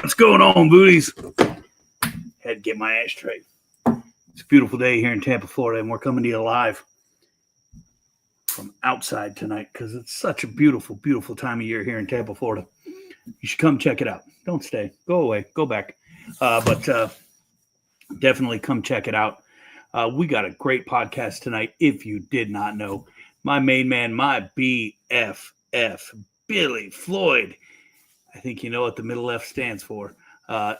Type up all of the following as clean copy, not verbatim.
What's going on, booties? Had to get my ashtray. It's a beautiful day here in Tampa, Florida, and we're coming to you live from outside tonight because it's such a beautiful, beautiful time of year here in Tampa, Florida. You should come check it out. Don't stay. Go away. Go back. But definitely come check it out. We got a great podcast tonight, if you did not know. My main man, my BFF, Billy Floyd. I think you know what the middle F stands for.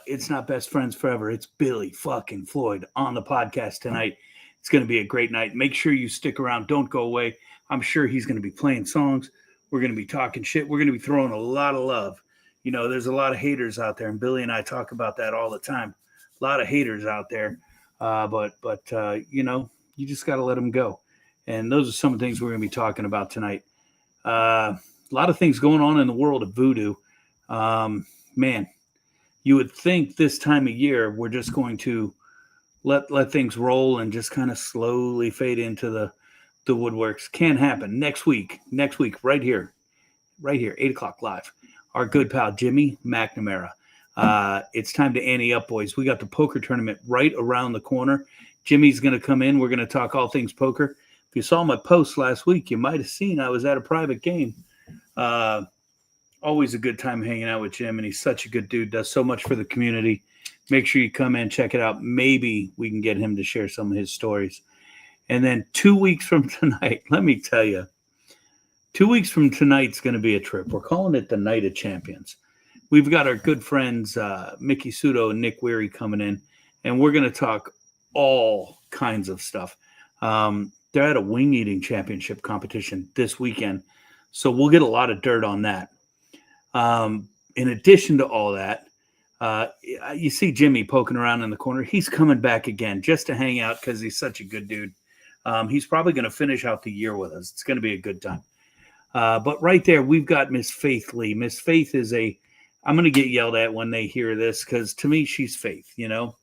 It's not best friends forever. It's Billy fucking Floyd on the podcast tonight. It's going to be a great night. Make sure you stick around. Don't go away. I'm sure he's going to be playing songs. We're going to be talking shit. We're going to be throwing a lot of love. You know, there's a lot of haters out there, and Billy and I talk about that all the time. A lot of haters out there. But you know, you just got to let them go. And those are some of the things we're going to be talking about tonight. A lot of things going on in the world of voodoo. Man, you would think this time of year we're just going to let things roll and just kind of slowly fade into the woodworks. Can't happen. Next week, right here, 8 o'clock live. Our good pal Jimmy McNamara. It's time to ante up, boys. We got the poker tournament right around the corner. Jimmy's going to come in. We're going to talk all things poker. If you saw my post last week, you might have seen I was at a private game. Always a good time hanging out with Jim, and he's such a good dude, does so much for the community. Make sure you come in, check it out. Maybe we can get him to share some of his stories. And then 2 weeks from tonight, let me tell you, 2 weeks from tonight's going to be a trip. We're calling it the Night of Champions. We've got our good friends, Mickey Sudo and Nick Weary coming in, and we're going to talk all kinds of stuff. They're at a wing eating championship competition this weekend, so we'll get a lot of dirt on that. In addition to all that, you see Jimmy poking around in the corner. He's coming back again just to hang out because he's such a good dude. He's probably going to finish out the year with us. It's going to be a good time. But right there, we've got Miss Faith Lee. Miss Faith is I'm going to get yelled at when they hear this because to me, she's Faith, you know.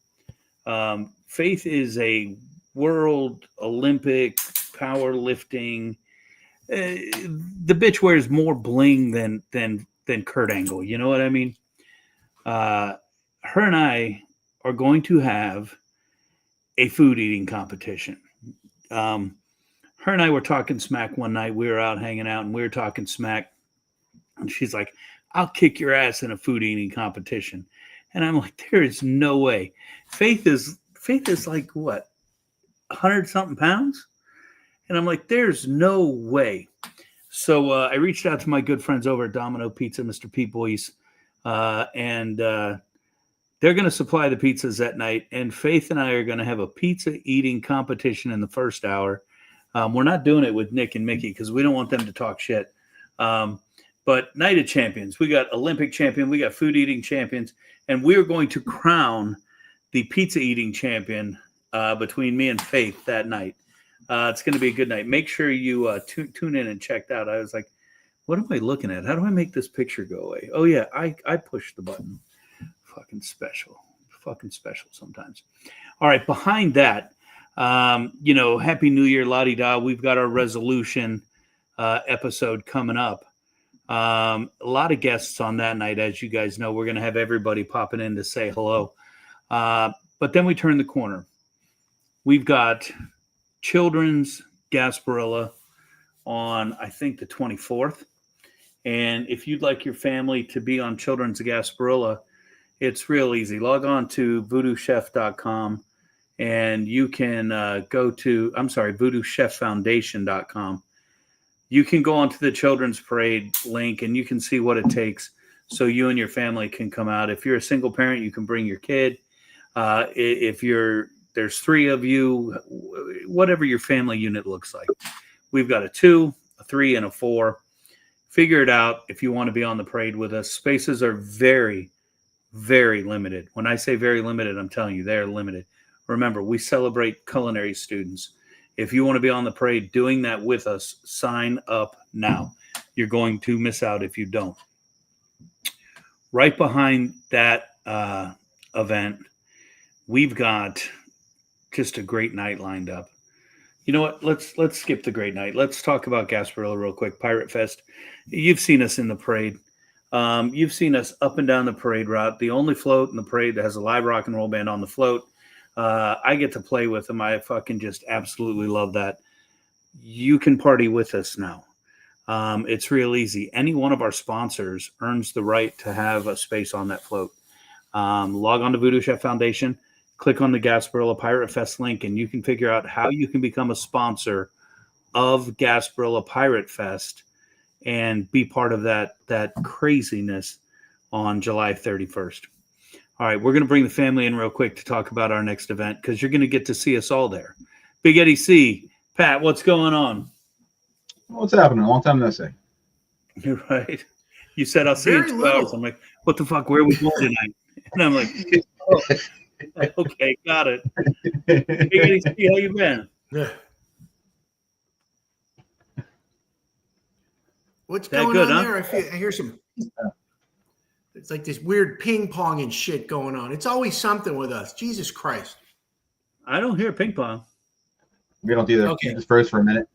Faith is a world Olympic powerlifting. The bitch wears more bling than Kurt Angle. You know what I mean? Her and I are going to have a food eating competition. Her and I were talking smack one night. We were out hanging out and we were talking smack. And she's like, I'll kick your ass in a food eating competition. And I'm like, there is no way. Faith is like what? 100 something pounds? And I'm like, there's no way. So I reached out to my good friends over at Domino Pizza, Mr. Pete Boyce, and they're going to supply the pizzas that night. And Faith and I are going to have a pizza eating competition in the first hour. We're not doing it with Nick and Mickey because we don't want them to talk shit. But Night of Champions, we got Olympic champion, we got food eating champions, and we're going to crown the pizza eating champion between me and Faith that night. It's going to be a good night. Make sure you tune in and check out. I was like, what am I looking at? How do I make this picture go away? Oh, yeah, I pushed the button. Fucking special sometimes. All right, behind that, Happy New Year, la-di-da. We've got our resolution episode coming up. A lot of guests on that night. As you guys know, we're going to have everybody popping in to say hello. But then we turn the corner. We've got Children's Gasparilla on, I think, the 24th. And if you'd like your family to be on Children's Gasparilla, it's real easy. Log on to VooDooChef.com and you can go to, VooDooChefFoundation.com. You can go onto the Children's Parade link and you can see what it takes so you and your family can come out. If you're a single parent, you can bring your kid. If there's 3 of you, whatever your family unit looks like. We've got a 2, a 3, and a 4. Figure it out if you want to be on the parade with us. Spaces are very, very limited. When I say very limited, I'm telling you, they're limited. Remember, we celebrate culinary students. If you want to be on the parade doing that with us, sign up now. You're going to miss out if you don't. Right behind that event, we've got just a great night lined up. You know what? Let's skip the great night. Let's talk about Gasparilla real quick. Pirate Fest. You've seen us in the parade. You've seen us up and down the parade route, the only float in the parade that has a live rock and roll band on the float. I get to play with them. I fucking just absolutely love that. You can party with us now. It's real easy. Any one of our sponsors earns the right to have a space on that float. Log on to Voodoo Chef Foundation, click on the Gasparilla Pirate Fest link, and you can figure out how you can become a sponsor of Gasparilla Pirate Fest and be part of that craziness on July 31st. All right, we're going to bring the family in real quick to talk about our next event because you're going to get to see us all there. Big Eddie C, Pat, what's going on? What's happening? Long time no see. You're right. You said I'll see you in 2 hours. I'm like, what the fuck? Where are we going tonight? And I'm like, oh, okay, got it. Big Eddie C, how you been? Yeah. What's going on there? I hear some. It's like this weird ping pong and shit going on. It's always something with us. Jesus Christ. I don't hear ping pong. We don't do that. Okay. Just first for a minute.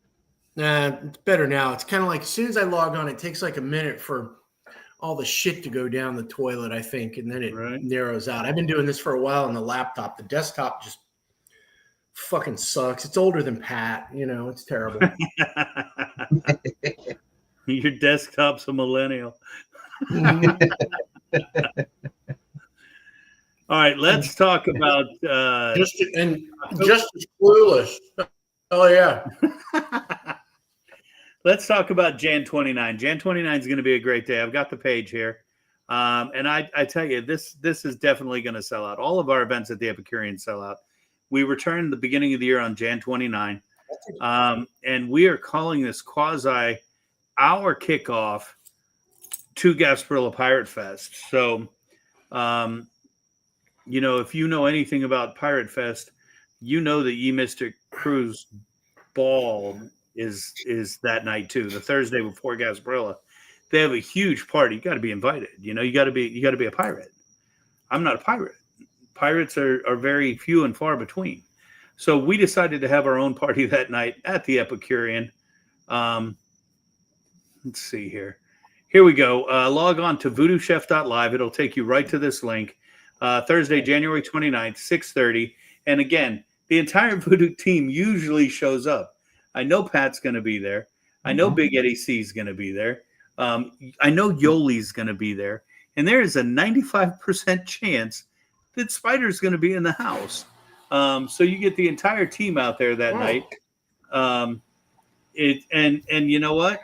Nah, it's better now. It's kind of like as soon as I log on, it takes like a minute for all the shit to go down the toilet, I think, and then it narrows out. I've been doing this for a while on the laptop. The desktop just fucking sucks. It's older than Pat. You know, it's terrible. Your desktop's a millennial. All right, let's talk about just as clueless. Oh yeah. Let's talk about Jan 29. Jan 29 is going to be a great day. I've got the page here, and I tell you, this is definitely going to sell out. All of our events at the Epicurean sell out. We return the beginning of the year on Jan 29, and we are calling this quasi our kickoff to Gasparilla Pirate Fest. So, if you know anything about Pirate Fest, you know that Ye Mystic Cruise Ball is that night too, the Thursday before Gasparilla. They have a huge party. You got to be invited. You got to be a pirate. I'm not a pirate. Pirates are very few and far between. So we decided to have our own party that night at the Epicurean. Let's see here. Here we go. Log on to voodoochef.live. It'll take you right to this link. Thursday, January 29th, 6:30. And again, the entire VooDoo team usually shows up. I know Pat's going to be there. I know Big Eddie C is going to be there. I know Yoli's going to be there. And there is a 95% chance that Spider's going to be in the house. So you get the entire team out there that night. And you know what?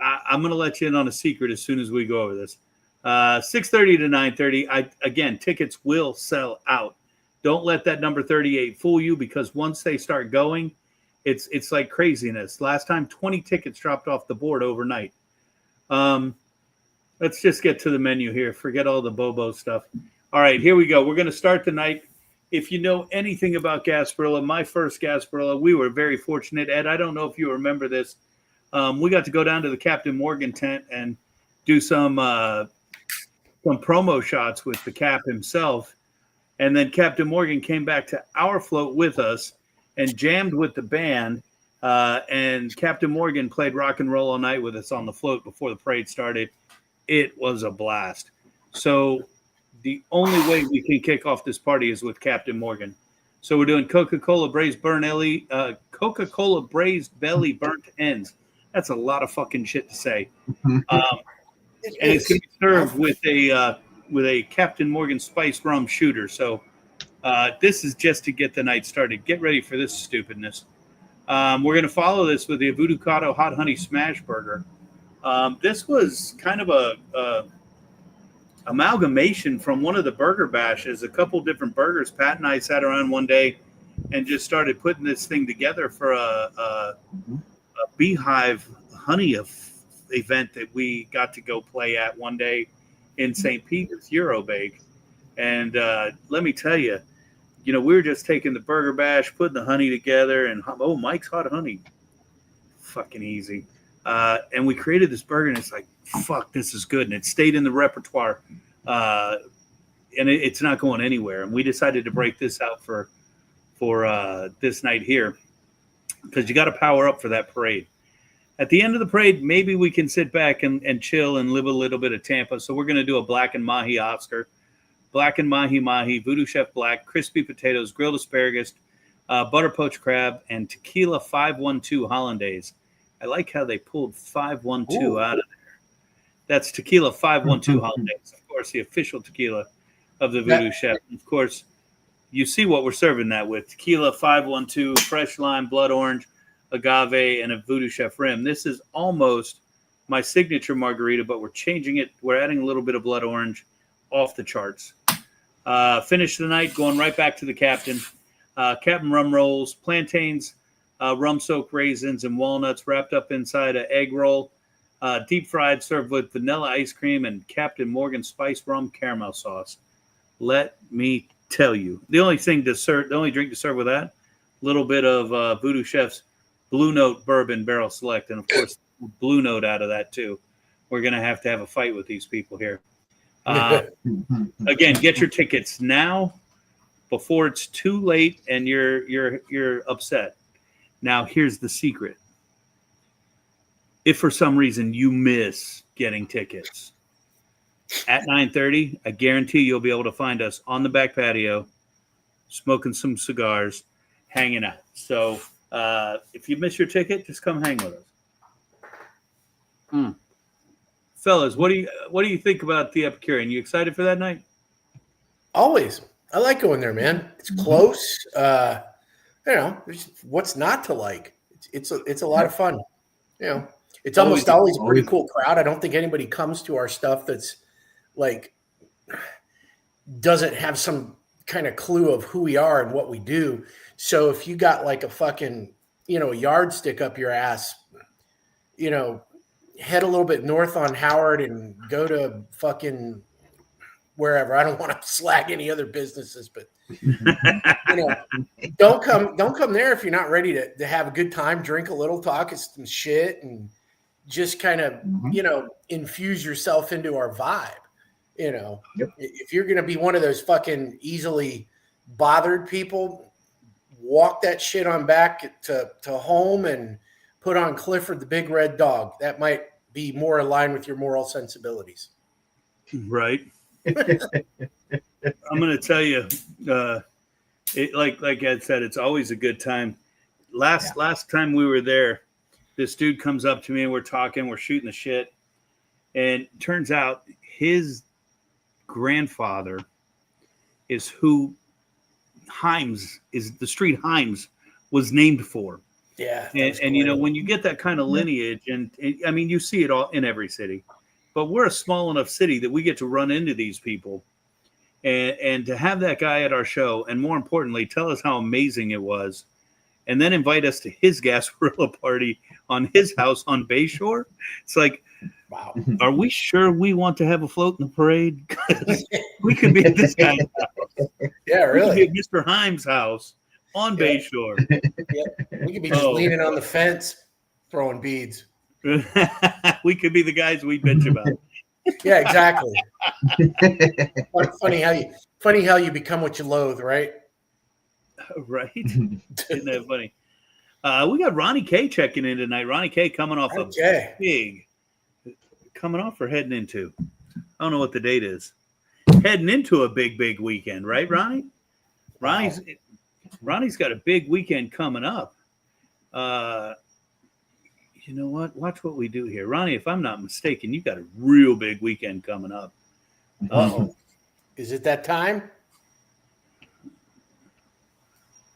I'm going to let you in on a secret as soon as we go over this. 6:30 to 9:30. Again, tickets will sell out. Don't let that number 38 fool you, because once they start going, it's like craziness. Last time, 20 tickets dropped off the board overnight. Let's just get to the menu here. Forget all the Bobo stuff. All right, here we go. We're going to start the night. If you know anything about Gasparilla, my first Gasparilla, we were very fortunate. Ed, I don't know if you remember this. We got to go down to the Captain Morgan tent and do some promo shots with the Cap himself. And then Captain Morgan came back to our float with us and jammed with the band. And Captain Morgan played rock and roll all night with us on the float before the parade started. It was a blast. So the only way we can kick off this party is with Captain Morgan. So we're doing Coca-Cola braised belly burnt ends. That's a lot of fucking shit to say. And it's going to be served with a Captain Morgan spiced rum shooter. So this is just to get the night started. Get ready for this stupidness. We're going to follow this with the Voodoo Cotto Hot Honey Smash Burger. This was kind of a amalgamation from one of the burger bashes, a couple different burgers. Pat and I sat around one day and just started putting this thing together for a beehive honey event that we got to go play at one day in St. Pete with Eurobake. And let me tell you, we were just taking the burger bash, putting the honey together, and Mike's Hot Honey. Fucking easy. And we created this burger, and it's like, fuck, this is good. And it stayed in the repertoire. And it's not going anywhere. And we decided to break this out for this night here, because you got to power up for that parade. At the end of the parade, maybe we can sit back and chill and live a little bit of Tampa. So we're going to do a black and mahi Oscar, black and mahi mahi, VooDoo Chef Black, crispy potatoes, grilled asparagus, butter poached crab, and tequila 512 hollandaise. I like how they pulled 512 out of there. That's tequila 512 hollandaise, of course, the official tequila of the VooDoo Chef. Of course, you see what we're serving that with: tequila 512, fresh lime, blood orange, agave, and a VooDoo Chef rim. This is almost my signature margarita, but we're changing it. We're adding a little bit of blood orange, off the charts. Finish the night going right back to the captain. Captain rum rolls, plantains, rum-soaked raisins, and walnuts wrapped up inside an egg roll, deep fried, served with vanilla ice cream and Captain Morgan spice rum caramel sauce. Let me tell you, the only drink to serve with that, a little bit of VooDoo Chef's Blue Note Bourbon Barrel Select, and of course, Blue Note out of that too. We're gonna have to have a fight with these people here. Again, get your tickets now before it's too late and you're upset. Now, here's the secret. If for some reason you miss getting tickets at 9:30, I guarantee you'll be able to find us on the back patio, smoking some cigars, hanging out. So if you miss your ticket, just come hang with us. Fellas, what do you think about the Epicurean? You excited for that night? Always. I like going there, man. It's close. What's not to like? It's a lot of fun. It's almost always a pretty cool crowd. I don't think anybody comes to our stuff that's like doesn't have some kind of clue of who we are and what we do. So if you got like a fucking, a yardstick up your ass, head a little bit north on Howard and go to fucking wherever. I don't want to slag any other businesses, but don't come there if you're not ready to have a good time, drink a little, talk some shit, and just kind of, infuse yourself into our vibe. If you're going to be one of those fucking easily bothered people, walk that shit on back to home and put on Clifford the Big Red Dog. That might be more aligned with your moral sensibilities. Right. I'm going to tell you, like Ed said, it's always a good time. Last time we were there, this dude comes up to me and we're talking, we're shooting the shit. And turns out his grandfather is who the street Himes was named for. Yeah. And when you get that kind of lineage, and I mean, you see it all in every city, but we're a small enough city that we get to run into these people and to have that guy at our show, and more importantly, tell us how amazing it was, and then invite us to his Gasparilla party on his house on Bayshore. It's like, wow, are we sure we want to have a float in the parade? We could be at this guy's house. Yeah, really. We could be at Mr. Himes' house on Bayshore. Yeah. We could be just leaning on the fence, throwing beads. We could be the guys we bitch about. Yeah, exactly. Funny how you become what you loathe, right? Right. Isn't that funny? We got Ronnie K checking in tonight. Ronnie K coming off coming off or heading into? I don't know what the date is. Heading into a big weekend, right, Ronnie? Ronnie's got a big weekend coming up. You know what? Watch what we do here. Ronnie, if I'm not mistaken, you got a real big weekend coming up. Uh-oh. Is it that time?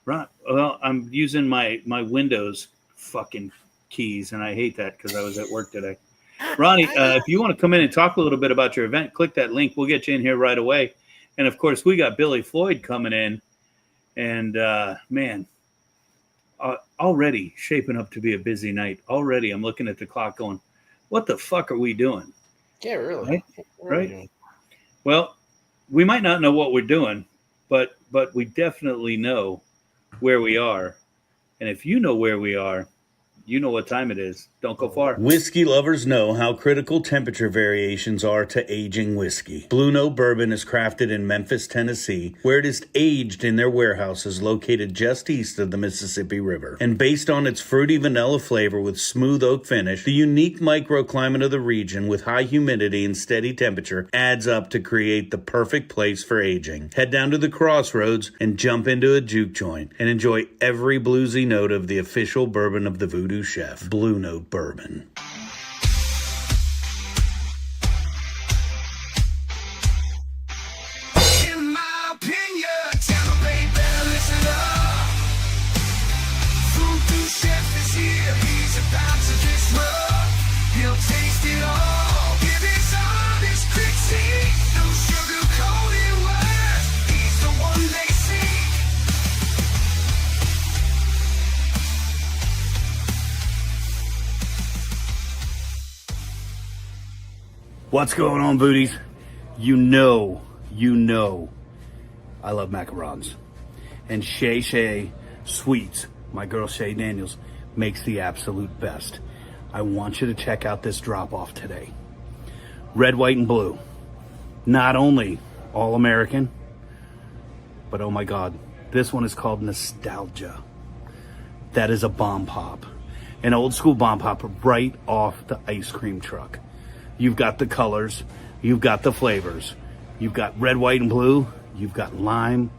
Right. Well, I'm using my Windows fucking keys, and I hate that because I was at work today. Ronnie, if you want to come in and talk a little bit about your event, click that link. We'll get you in here right away. And, of course, we got Billy Floyd coming in. And, man, already shaping up to be a busy night. Already I'm looking at the clock going, what the fuck are we doing? Yeah, really. Right? Well, we might not know what we're doing, but we definitely know where we are. And if you know where we are, You know what time it is. Don't go far. Whiskey lovers know how critical temperature variations are to aging whiskey. Blue Note Bourbon is crafted in Memphis, Tennessee, where it is aged in their warehouses located just east of the Mississippi River. And based on its fruity vanilla flavor with smooth oak finish, the unique microclimate of the region with high humidity and steady temperature adds up to create the perfect place for aging. Head down to the crossroads and jump into a juke joint and enjoy every bluesy note of the official bourbon of the VooDoo Chef, Blue Note Bourbon. In my opinion, Tampa, baby, listen up. VooDoo Chef is here, he's about to disrupt. He'll taste it all, give his honest critique. No sugar-coated words, he's the one they seek. What's going on, Voodies? You know, I love macarons. And Shay Sweets, my girl Shay Daniels, makes the absolute best. I want you to check out this drop-off today. Red, white, and blue. Not only all-American, but oh my God, this one is called Nostalgia. That is a bomb pop. An old school bomb pop right off the ice cream truck. You've got the colors, you've got the flavors. You've got red, white, and blue, you've got lime,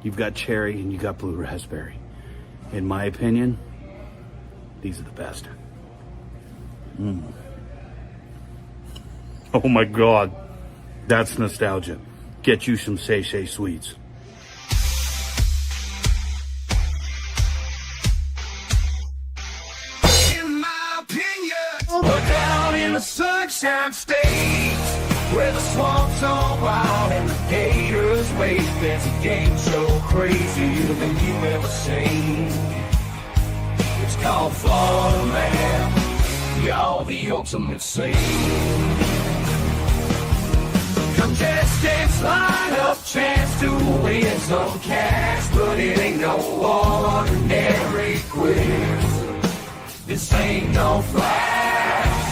you've got cherry, and you've got blue raspberry. In my opinion, these are the best. Oh my God, that's nostalgia. Get you some Shay Sweets. In my opinion, we're down in the Sunshine State, where the swamps are wild and the gators wait. There's a game show crazier than you ever seen. It's called Florida Man, y'all the ultimate scene. Contestants line up, chance to win some cash, but it ain't no ordinary quiz. This ain't no flash.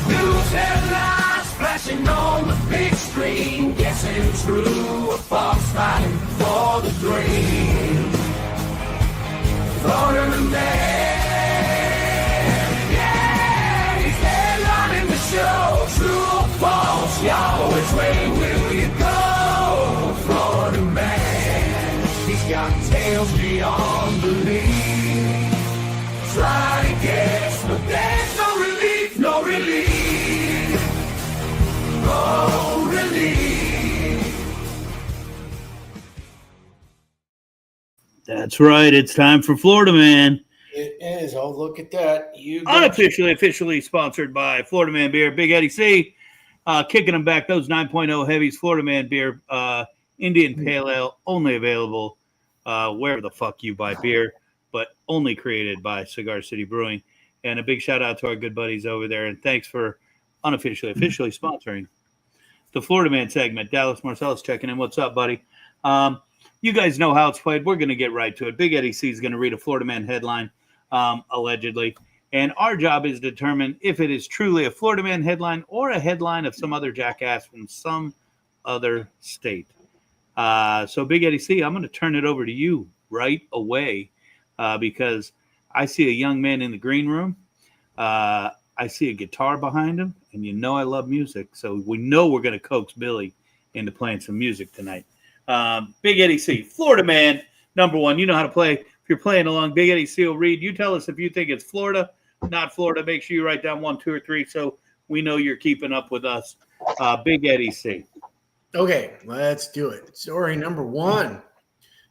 News headlines flashing on the big screen, guessing true or false, fighting for the dream. Florida Man, yeah, he's headlining the show. True or false, y'all, which way will you go? Florida Man, he's got tales beyond belief. Try to guess, but there's no relief, no relief, no relief. That's right. It's time for Florida Man. It is. Oh, look at that. You Officially sponsored by Florida Man Beer. Big Eddie C. Kicking them back. Those 9.0 heavies. Florida Man Beer. Indian Pale Ale. Only available wherever the fuck you buy beer, but only created by Cigar City Brewing. And a big shout out to our good buddies over there. And thanks for officially sponsoring the Florida Man segment. Dallas Marcellus checking in. What's up, buddy? You guys know how it's played. We're going to get right to it. Big Eddie C is going to read a Florida Man headline, allegedly. And our job is to determine if it is truly a Florida Man headline or a headline of some other jackass from some other state. So, Big Eddie C, I'm going to turn it over to you right away because I see a young man in the green room. I see a guitar behind him, and you know I love music. So we know we're going to coax Billy into playing some music tonight. Big Eddie C, Florida Man, number one. You know how to play. If you're playing along, Big Eddie C will read. You tell us if you think it's Florida, not Florida. Make sure you write down 1, 2, or 3 so we know you're keeping up with us. Big Eddie C. Okay, let's do it. Story number 1.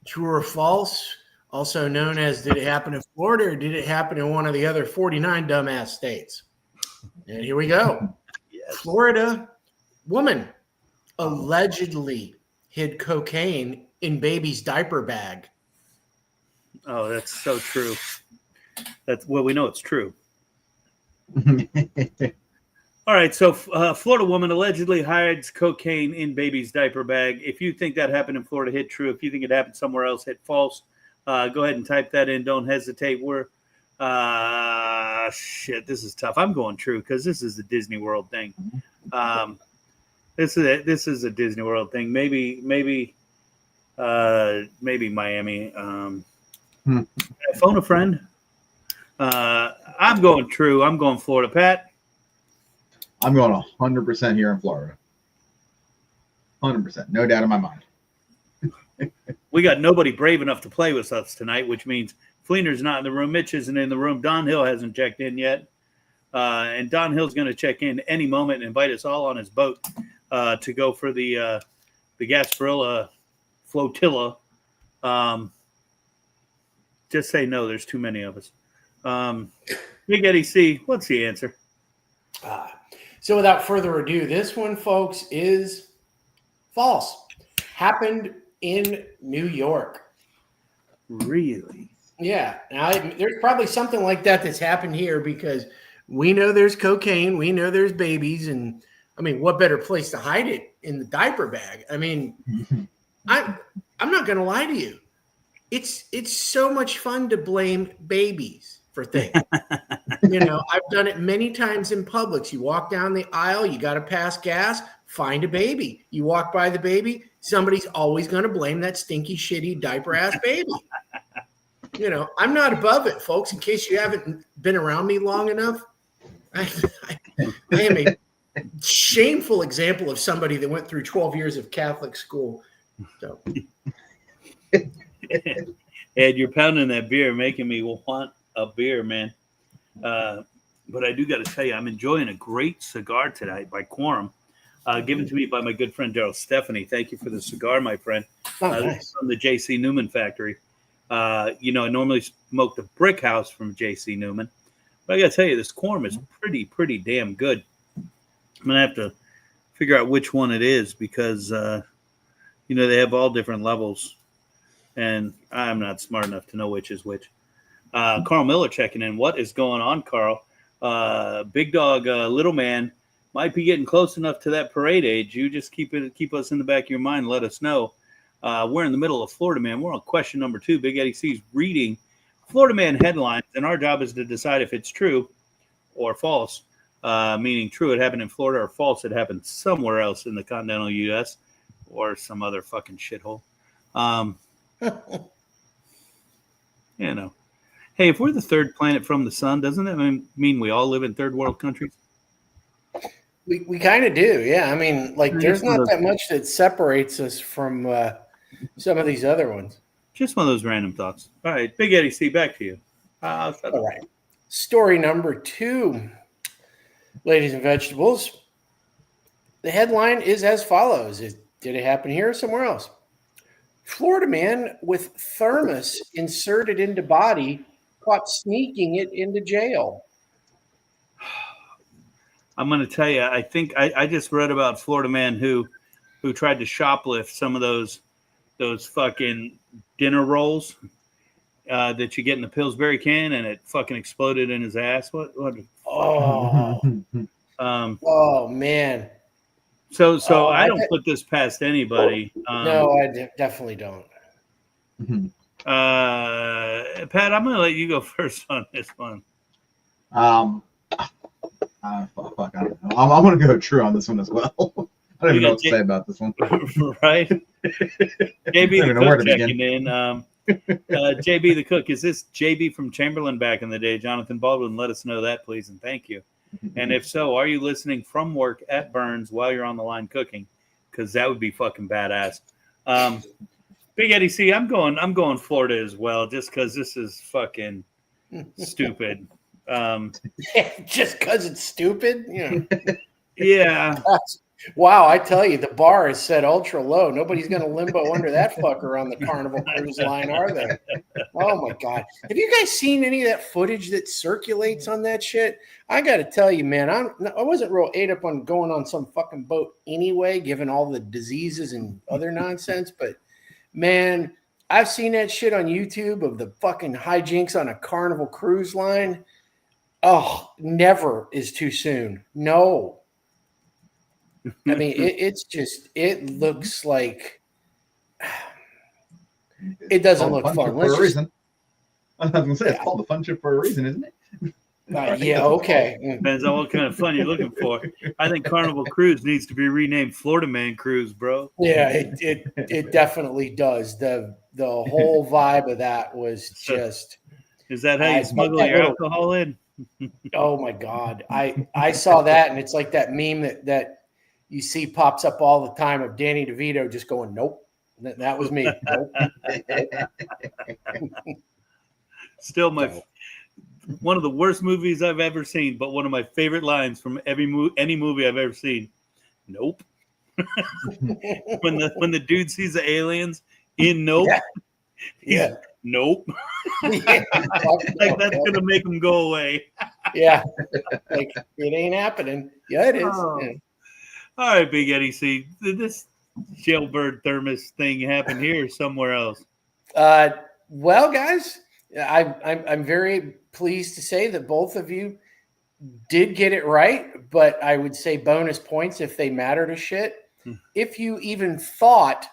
True or false, also known as did it happen in Florida or did it happen in one of the other 49 dumbass states? And here we go. Yes. Florida woman allegedly hid cocaine in baby's diaper bag. Oh, that's so true. We know it's true. All right, so Florida woman allegedly hides cocaine in baby's diaper bag. If you think that happened in Florida, hit true. If you think it happened somewhere else, hit false. Go ahead and type that in. Don't hesitate. We're shit. This is tough. I'm going true because this is a Disney World thing. This is a Disney World thing. Maybe Miami. Phone a friend. I'm going true. I'm going Florida. Pat? I'm going 100% here in Florida. 100%. No doubt in my mind. We got nobody brave enough to play with us tonight, which means Fleener's not in the room. Mitch isn't in the room. Don Hill hasn't checked in yet. And Don Hill's going to check in any moment and invite us all on his boat to go for the Gasparilla flotilla. Just say no. There's too many of us. Big Eddie C, what's the answer? So without further ado, this one, folks, is false. Happened in New York. Really? Yeah. Now, there's probably something like that that's happened here because we know there's cocaine. We know there's babies. And, I mean, what better place to hide it in the diaper bag? I mean, I'm not going to lie to you. It's so much fun to blame babies for things. I've done it many times in Publix. You walk down the aisle, you got to pass gas, find a baby. You walk by the baby, somebody's always going to blame that stinky, shitty, diaper-ass baby. I'm not above it, folks. In case you haven't been around me long enough, I am a shameful example of somebody that went through 12 years of Catholic school. So. Ed, you're pounding that beer, making me want a beer, man. But I do got to tell you, I'm enjoying a great cigar tonight by Quorum, given to me by my good friend Daryl Stephanie. Thank you for the cigar, my friend. Nice. This is from the J.C. Newman factory. I normally smoke the Brick House from J.C. Newman, but I got to tell you, this Quorum is pretty damn good. I'm gonna have to figure out which one it is because they have all different levels. And I'm not smart enough to know which is which. Carl Miller checking in. What is going on, Carl? Big dog, little man might be getting close enough to that parade age. You just keep us in the back of your mind. Let us know. We're in the middle of Florida Man. We're on question number 2. Big Eddie C's reading Florida Man headlines, and our job is to decide if it's true or false. Meaning true, it happened in Florida, or false, it happened somewhere else in the continental U.S. or some other fucking shithole. Hey, if we're the third planet from the sun, doesn't that mean we all live in third world countries? We kind of do, yeah. I mean, there's not that much that separates us from some of these other ones. Just one of those random thoughts. All right, Big Eddie C, back to you. All right. Story number 2, ladies and vegetables. The headline is as follows. Did it happen here or somewhere else? Florida man with thermos inserted into body caught sneaking it into jail. I'm going to tell you, I think I just read about Florida man who tried to shoplift some of those fucking dinner rolls that you get in the Pillsbury can, and it fucking exploded in his ass. What? Oh, oh man. So I don't put this past anybody. No, I definitely don't. Pat, I'm going to let you go first on this one. Fuck, I don't know. I'm going to go true on this one as well. I don't even know what to say about this one. Right? JB the Cook checking in. JB the Cook, is this JB from Chamberlain back in the day? Jonathan Baldwin, let us know that, please, and thank you. And if so, are you listening from work at Burns while you're on the line cooking? Because that would be fucking badass. Big Eddie C, I'm going Florida as well, just because this is fucking stupid. Just because it's stupid? Yeah. Wow, I tell you, the bar is set ultra low. Nobody's going to limbo under that fucker on the Carnival Cruise Line, are they? Oh, my God. Have you guys seen any of that footage that circulates on that shit? I got to tell you, man, I wasn't real ate up on going on some fucking boat anyway, given all the diseases and other nonsense. But, man, I've seen that shit on YouTube of the fucking hijinks on a Carnival Cruise Line. Oh, never is too soon. No. I mean, it looks like It doesn't look fun. For a reason. I was gonna say it's called the fun chip for a reason, isn't it? Yeah, okay. Depends on what kind of fun you're looking for. I think Carnival Cruise needs to be renamed Florida Man Cruise, bro. Yeah, it definitely does. The whole vibe of that was just. Is that how you smuggle your alcohol in? Oh my God. I saw that, and it's like that meme that you see pops up all the time of Danny DeVito just going, nope. That was me. Nope. Still one of the worst movies I've ever seen, but one of my favorite lines from any movie I've ever seen. Nope. when the dude sees the aliens in Nope. Yeah. Nope. Yeah. Like that's gonna make him go away. Yeah. Like it ain't happening. Yeah, it is. Oh. Yeah. All right, Big Eddie C. Did this jailbird thermos thing happen here or somewhere else? Well, guys, I'm very pleased to say that both of you did get it right, but I would say bonus points if they matter to shit. If you even thought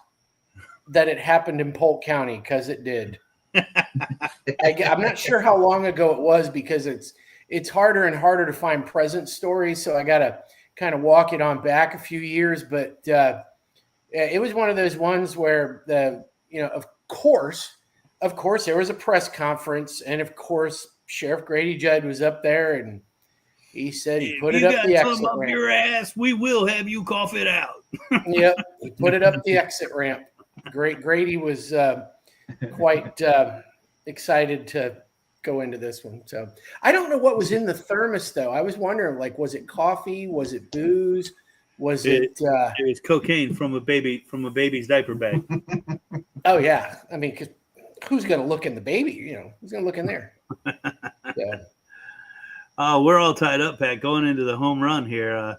that it happened in Polk County, because it did. I'm not sure how long ago it was, because it's harder and harder to find present stories, so I got to kind of walk it on back a few years, but it was one of those ones where of course there was a press conference, and of course Sheriff Grady Judd was up there, and he said he put it up the exit ramp. Your ass, we will have you cough it out. Yep, he put it up the exit ramp. Grady was quite excited to go into this one. So I don't know what was in the thermos, though. I was wondering, like, was it coffee? Was it booze? Was it was cocaine from a baby's diaper bag. Oh yeah, I mean, 'cause who's going to look in the baby? Who's going to look in there? Yeah. We're all tied up, Pat, going into the home run here.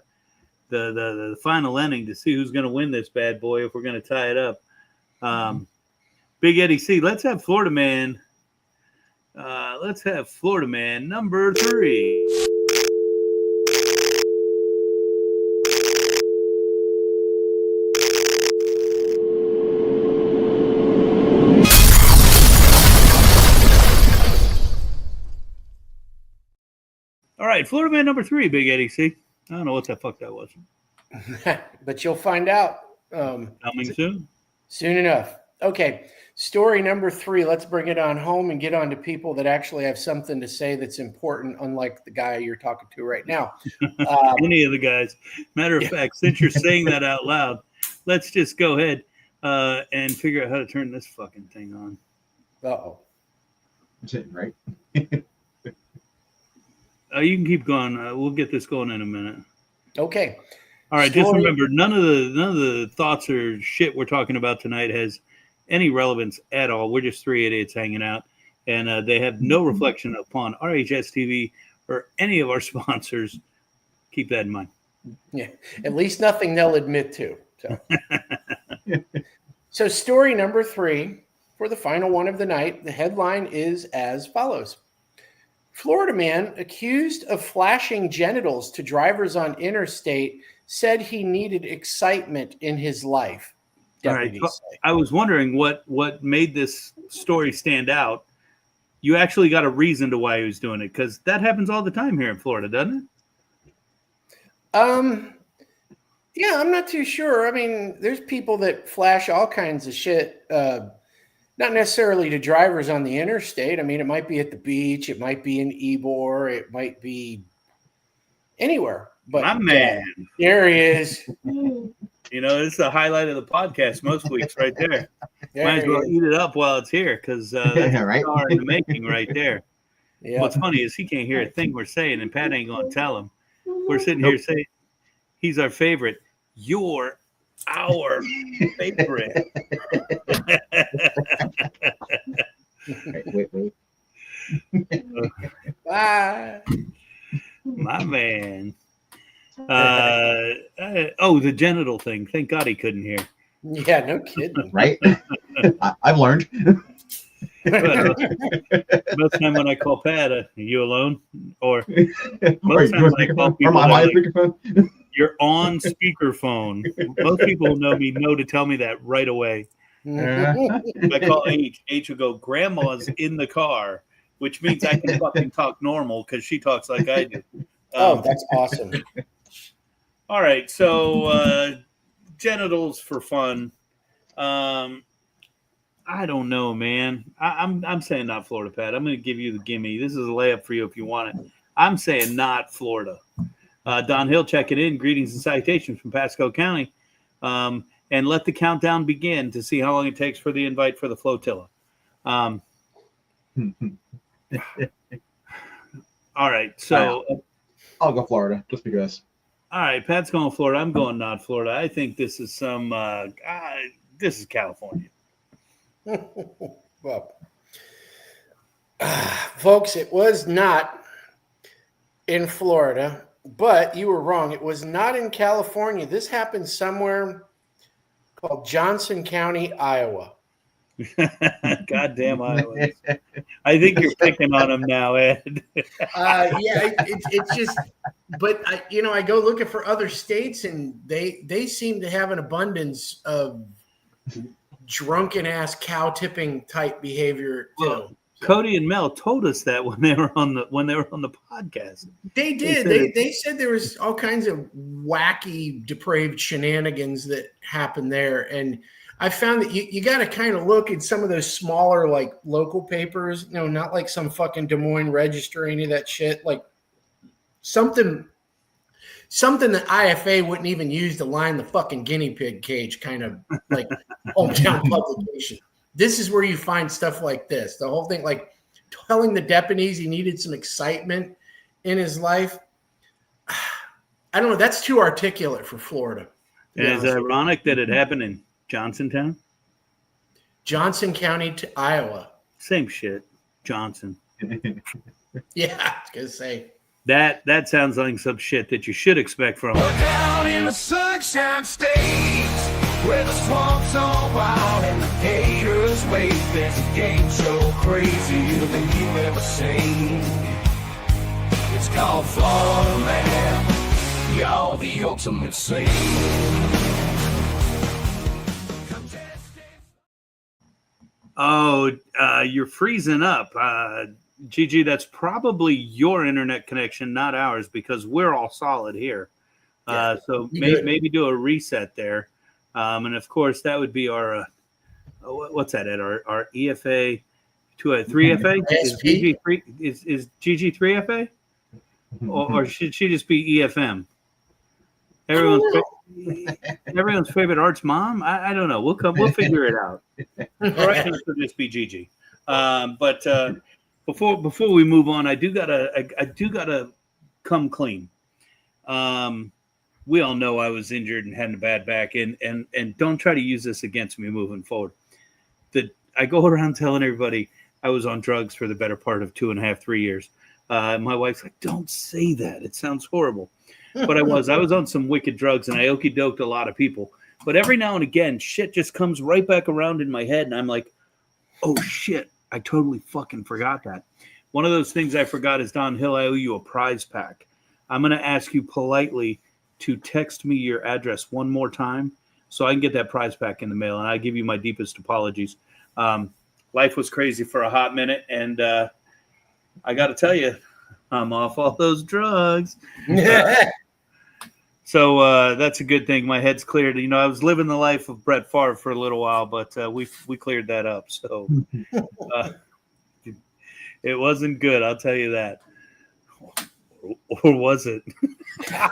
The final inning to see who's going to win this bad boy if we're going to tie it up. Big Eddie C, let's have Florida Man. Let's have Florida Man number 3. All right, Florida Man number 3, Big Eddie C. I don't know what the fuck that was. But you'll find out. Coming soon. Soon enough. Okay, story number 3. Let's bring it on home and get on to people that actually have something to say that's important, unlike the guy you're talking to right now. Any of the guys. Matter of fact, since you're saying that out loud, let's just go ahead and figure out how to turn this fucking thing on. Uh-oh. Right? You can keep going. We'll get this going in a minute. Okay. All right. Just remember, none of the thoughts or shit we're talking about tonight has any relevance at all. We're just 3 idiots hanging out, and they have no reflection upon RHS TV or any of our sponsors. Keep that in mind. Yeah. At least nothing they'll admit to. So story number 3 for the final one of the night. The headline is as follows. Florida man accused of flashing genitals to drivers on interstate said he needed excitement in his life. All right. I was wondering what made this story stand out. You actually got a reason to why he was doing it, because that happens all the time here in Florida, doesn't it? Yeah, I'm not too sure. I mean, there's people that flash all kinds of shit. Not necessarily to drivers on the interstate. I mean, it might be at the beach. It might be in Ybor. It might be anywhere. But my man, there he is. This is the highlight of the podcast most weeks, right there. Might as well eat it up while it's here, because that's right? a star in the making right there. Yeah. What's funny is he can't hear a thing we're saying, and Pat ain't going to tell him. We're sitting here saying he's our favorite. You're our favorite. Wait. Bye. My man. The genital thing. Thank God he couldn't hear. Yeah, no kidding. Right? I've learned. Most time when I call Pat, are you alone? Or most time when I call people, you're on speakerphone. Most people who know me know to tell me that right away. I call H. H would go, Grandma's in the car, which means I can fucking talk normal because she talks like I do. That's awesome. All right, so genitals for fun. I don't know, man. I'm saying not Florida, Pat. I'm going to give you the gimme. This is a layup for you if you want it. I'm saying not Florida. Don Hill checking in. Greetings and salutations from Pasco County. And let the countdown begin to see how long it takes for the invite for the flotilla. All right, so I'll go Florida just because. All right, Pat's going Florida. I'm going not Florida. I think this is some. This is California. Well, folks, it was not in Florida, but you were wrong. It was not in California. This happened somewhere called Johnson County, Iowa. Goddamn Iowa. I think you're picking on them now, Ed. It's just, but I go looking for other states, and they seem to have an abundance of drunken ass cow tipping type behavior too. Well, Cody and Mel told us that when they were on the podcast. They did. They said there was all kinds of wacky, depraved shenanigans that happened there, and I found that you got to kind of look at some of those smaller, like local papers. Not like some fucking Des Moines Register, any of that shit. Like something that IFA wouldn't even use to line the fucking guinea pig cage, kind of like hometown publication. This is where you find stuff like this. The whole thing, like telling the deputies he needed some excitement in his life. I don't know. That's too articulate for Florida. And it's ironic that it happened in Johnson County to Iowa. Same shit. Johnson. Yeah, I was gonna say. That sounds like some shit that you should expect from We're down in the Sunshine State, where the swamps are wild and the haters wait. There's a game show crazier than you ever seen. It's called Florida Man. Y'all the ultimate scene. Oh, you're freezing up. Gigi, that's probably your internet connection, not ours, because we're all solid here. So maybe do a reset there. And of course, that would be our, what's that, Ed? Our EFA to a 3FA? Is Gigi 3FA? Or should she just be EFM? Everyone's favorite arts mom? I don't know. We'll figure it out. All right, so just be Gigi. But before we move on, I do gotta come clean. We all know I was injured and had a bad back, and don't try to use this against me moving forward. I go around telling everybody I was on drugs for the better part of 2.5, 3 years. My wife's like, don't say that. It sounds horrible. But I was on some wicked drugs, and I okey-doked a lot of people. But every now and again, shit just comes right back around in my head, and I'm like, oh, shit, I totally fucking forgot that. One of those things I forgot is, Don Hill, I owe you a prize pack. I'm going to ask you politely to text me your address one more time so I can get that prize pack in the mail, and I give you my deepest apologies. Life was crazy for a hot minute, and I got to tell you, I'm off all those drugs. So that's a good thing. My head's cleared. I was living the life of Brett Favre for a little while, but we cleared that up. So it wasn't good, I'll tell you that. Or was it? I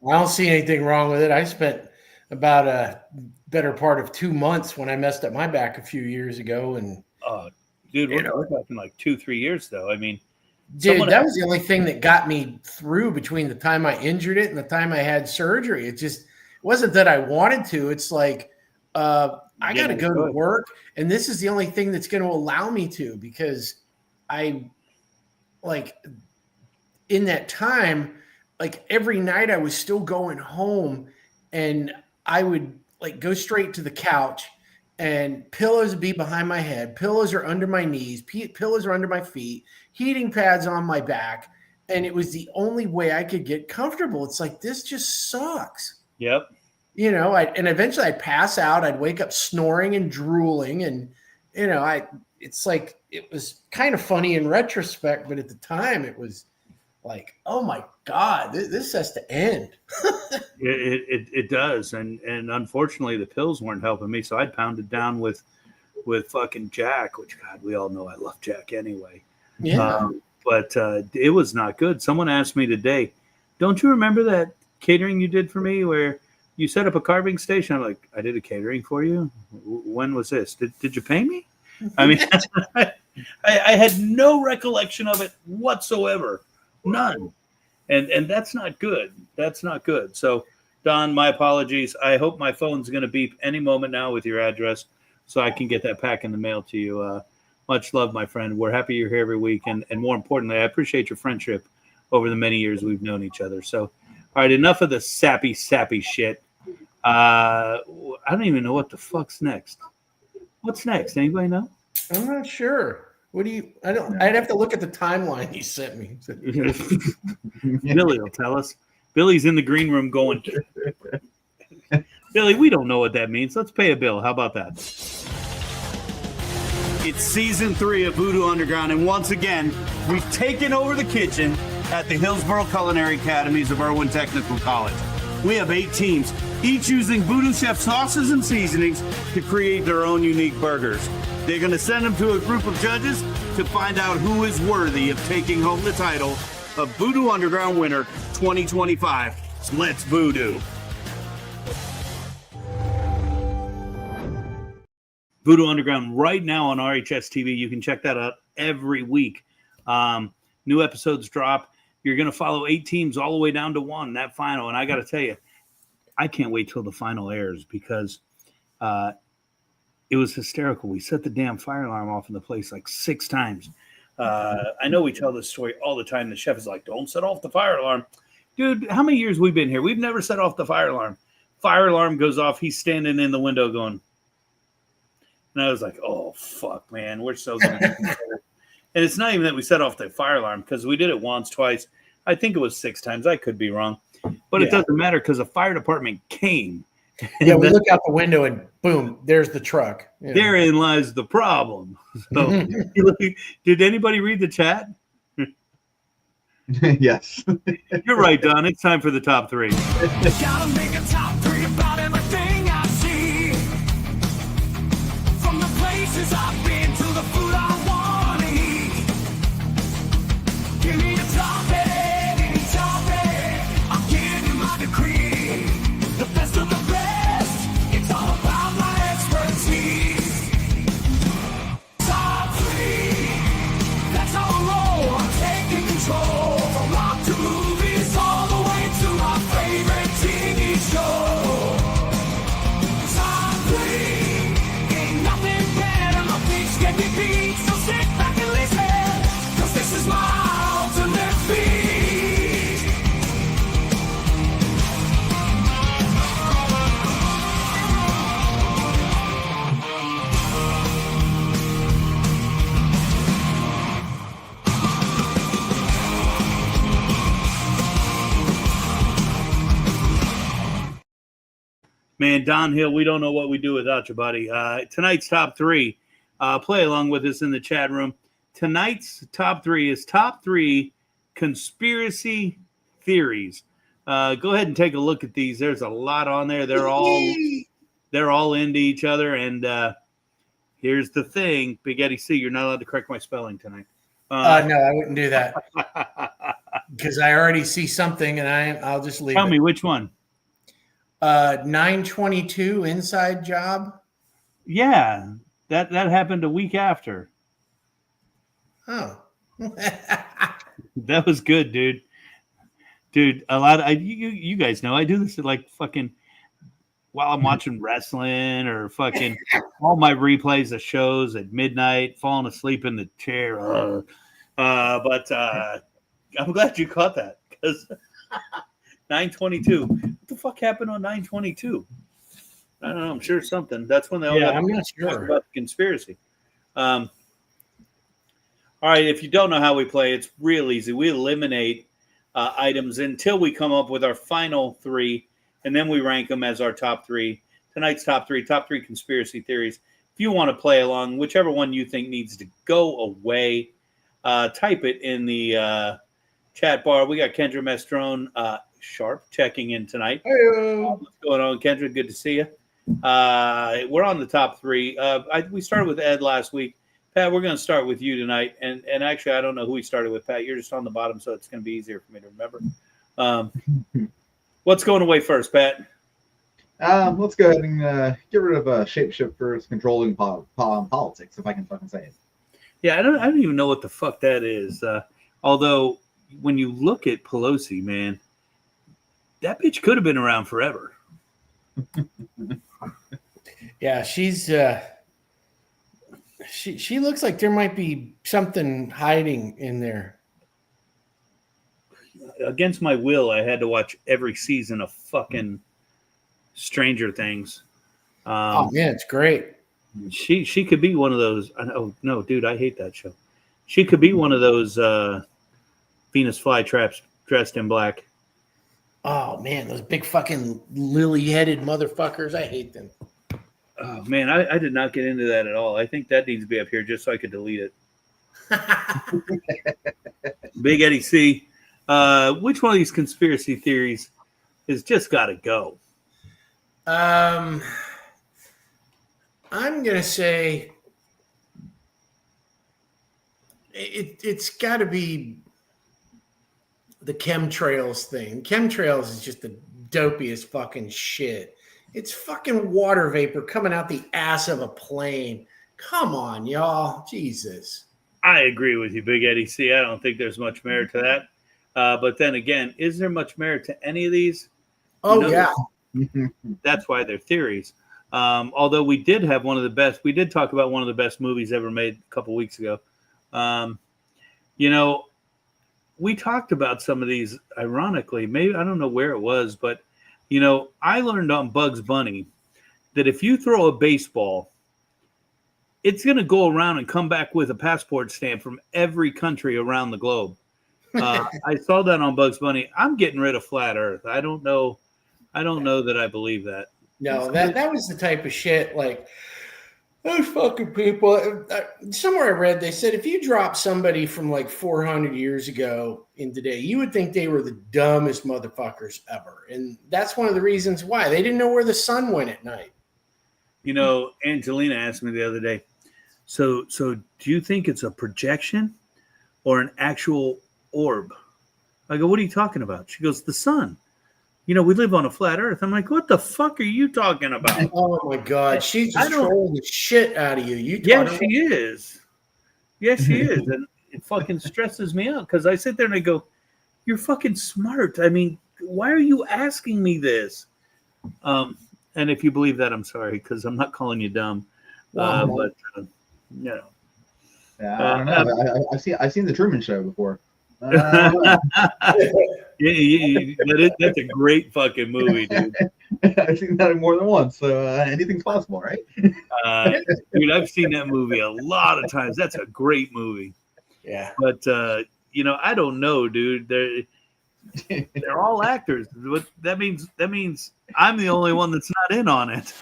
don't see anything wrong with it. I spent about a better part of 2 months when I messed up my back a few years ago. And dude, we're talking like 2-3 years though. I mean, dude, that was the only thing that got me through between the time I injured it and the time I had surgery. It wasn't that I wanted to. It's like I got to go to work, and this is the only thing that's going to allow me to, because in that time, like every night I was still going home, and I would go straight to the couch, and pillows would be behind my head. Pillows are under my knees. Pillows are under my feet. Heating pads on my back. And it was the only way I could get comfortable. It's like, this just sucks. Yep. and eventually I'd pass out. I'd wake up snoring and drooling, and it's like, it was kind of funny in retrospect, but at the time it was like, oh my God, this has to end. It does, and unfortunately the pills weren't helping me, so I'd pounded down with fucking Jack, which, God, we all know I love Jack anyway. Yeah. But it was not good. Someone asked me today, don't you remember that catering you did for me where you set up a carving station? I'm like, I did a catering for you? When was this? Did you pay me? I mean, I had no recollection of it whatsoever. None. And that's not good. That's not good. So, Don, my apologies. I hope my phone's going to beep any moment now with your address so I can get that pack in the mail to you. Much love, my friend. We're happy you're here every week. And more importantly, I appreciate your friendship over the many years we've known each other. So, all right, enough of the sappy shit. I don't even know what the fuck's next. What's next? Anybody know? I'm not sure. I'd have to look at the timeline you sent me. Billy will tell us. Billy's in the green room going, Billy, we don't know what that means. Let's pay a bill. How about that? It's season 3 of VooDoo Underground, and once again, we've taken over the kitchen at the Hillsborough Culinary Academies of Irwin Technical College. We have 8 teams, each using VooDoo Chef sauces and seasonings to create their own unique burgers. They're going to send them to a group of judges to find out who is worthy of taking home the title of VooDoo Underground winner 2025. Let's VooDoo. VooDoo Underground right now on RHS TV. You can check that out every week. New episodes drop. You're going to follow 8 teams all the way down to 1, that final. And I got to tell you, I can't wait till the final airs because it was hysterical. We set the damn fire alarm off in the place like 6 times. I know we tell this story all the time. The chef is like, don't set off the fire alarm. Dude, how many years we've been here? We've never set off the fire alarm. Fire alarm goes off. He's standing in the window going. And I was like, oh, fuck, man. We're so going to get together. And it's not even that we set off the fire alarm because we did it once, twice. I think it was 6 times. I could be wrong. But it doesn't matter because the fire department came. Yeah, we look out the window and boom, there's the truck. Yeah. Therein lies the problem. So, did anybody read the chat? Yes. You're right, Don. It's time for the top 3. Gotta make a top 3 about everything I see. From the places I've been to the food I want to eat. Give me the topic, any topic. I'll give you my decree. The best of the best. It's all about my expertise. Top 3. That's how I roll. I'm taking control. From rock to movies, all the way to my favorite TV show. Top 3. Ain't nothing better. My beats get me beat. So sit back and listen. 'Cause this is my ultimate beat. Man, Don Hill, we don't know what we do without you, buddy. Tonight's top 3. Play along with us in the chat room. Tonight's top 3 is top 3 conspiracy theories. Go ahead and take a look at these. There's a lot on there. They're all into each other. And here's the thing, Big Eddie C, you're not allowed to correct my spelling tonight. No, I wouldn't do that because I already see something, and I'll just leave. Tell me which one. 922 inside job. Yeah, that happened a week after. Oh, That was good, dude. Dude, a lot of you guys know I do this at like fucking while I'm watching wrestling or fucking all my replays of shows at midnight, falling asleep in the chair. But I'm glad you caught that because 922. What the fuck happened on 922? I don't know. I'm sure something. That's when they all got I'm not sure about the conspiracy. All right. If you don't know how we play, it's real easy. We eliminate items until we come up with our final 3. and then we rank them as our top 3. Tonight's top three conspiracy theories. If you want to play along, whichever one you think needs to go away, type it in the chat bar. We got Kendra Mestrone Sharp checking in tonight. What's going on, Kendra? Good to see you. We're on the top 3. We started with Ed last week. Pat, we're going to start with you tonight. And actually, I don't know who we started with, Pat. You're just on the bottom, so it's going to be easier for me to remember. What's going away first, Pat? Let's go ahead and get rid of shapeshifters controlling politics, if I can fucking say it. Yeah, I don't even know what the fuck that is. Although, when you look at Pelosi, man, that bitch could have been around forever. Yeah, she's she looks like there might be something hiding in there. Against my will, I had to watch every season of fucking Stranger Things. Oh man, it's great. She could be one of those. Oh no, dude, I hate that show. She could be one of those Venus flytraps dressed in black. Oh man, those big fucking lily-headed motherfuckers. I hate them. Oh man, I did not get into that at all. I think that needs to be up here just so I could delete it. Big Eddie C. Which one of these conspiracy theories has just got to go? I'm gonna say it's got to be the chemtrails thing. Chemtrails is just the dopiest fucking shit. It's fucking water vapor coming out the ass of a plane. Come on, y'all. Jesus. I agree with you, Big Eddie C. I don't think there's much merit to that. But then again, is there much merit to any of these? Oh, no. Yeah. That's why they're theories. Although we did have one of the best, we did talk about one of the best movies ever made a couple weeks ago. We talked about some of these, ironically, maybe, I don't know where it was, but, I learned on Bugs Bunny that if you throw a baseball, it's going to go around and come back with a passport stamp from every country around the globe. I saw that on Bugs Bunny. I'm getting rid of flat Earth. I don't know that I believe that. No, that was the type of shit, like, those fucking people. Somewhere I read, they said if you drop somebody from like 400 years ago in today, you would think they were the dumbest motherfuckers ever. And that's one of the reasons why. They didn't know where the sun went at night. Angelina asked me the other day, so do you think it's a projection or an actual orb? I go, what are you talking about? She goes, the sun. We live on a flat Earth. I'm like, what the fuck are you talking about? Oh my God, she's just trolling the shit out of you. Yes, she is. Yes, she is, and it fucking stresses me out because I sit there and I go, "You're fucking smart. I mean, why are you asking me this?" And if you believe that, I'm sorry because I'm not calling you dumb. Yeah, I don't know. I've seen the Truman Show before. That's a great fucking movie, dude. I've seen that more than once, so anything's possible, right? Dude, I've seen that movie a lot of times. That's a great movie. Yeah, but I don't know, dude. They're all actors. What that means I'm the only one that's not in on it.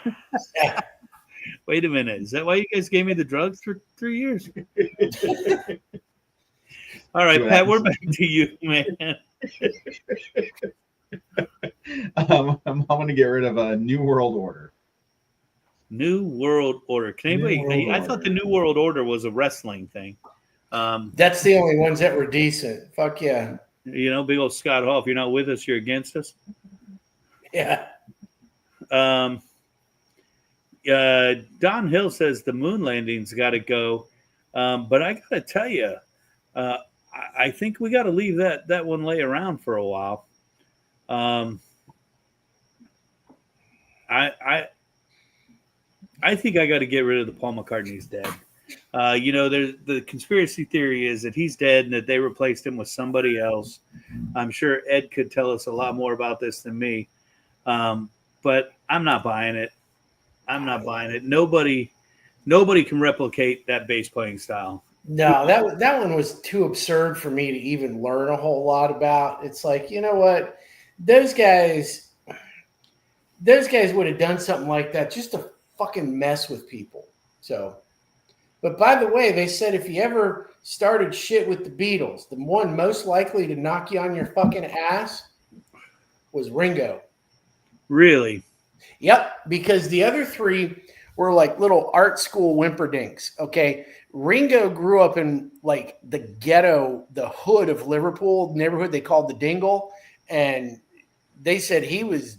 Wait a minute, is that why you guys gave me the drugs for 3 years? All right, Pat, we're back to you, man. I'm going to get rid of a New World Order. New World Order. Can anybody? I thought the New World Order was a wrestling thing. That's the only ones that were decent. Fuck yeah. Big old Scott Hall. If you're not with us, you're against us. Yeah. Don Hill says the moon landing's got to go, but I got to tell you. I think we got to leave that one lay around for a while. I think I got to get rid of the Paul McCartney's dead. There's the conspiracy theory is that he's dead and that they replaced him with somebody else. I'm sure Ed could tell us a lot more about this than me, but I'm not buying it. Nobody can replicate that bass playing style. No, that one was too absurd for me to even learn a whole lot about. It's like, you know what? Those guys, those guys would have done something like that just to fucking mess with people. So, but by the way, they said if you ever started shit with the Beatles, the one most likely to knock you on your fucking ass was Ringo. Really? Yep, because the other three were like little art school whimperdinks. Okay, Ringo grew up in like the ghetto, the hood of Liverpool neighborhood they called the Dingle, and they said he was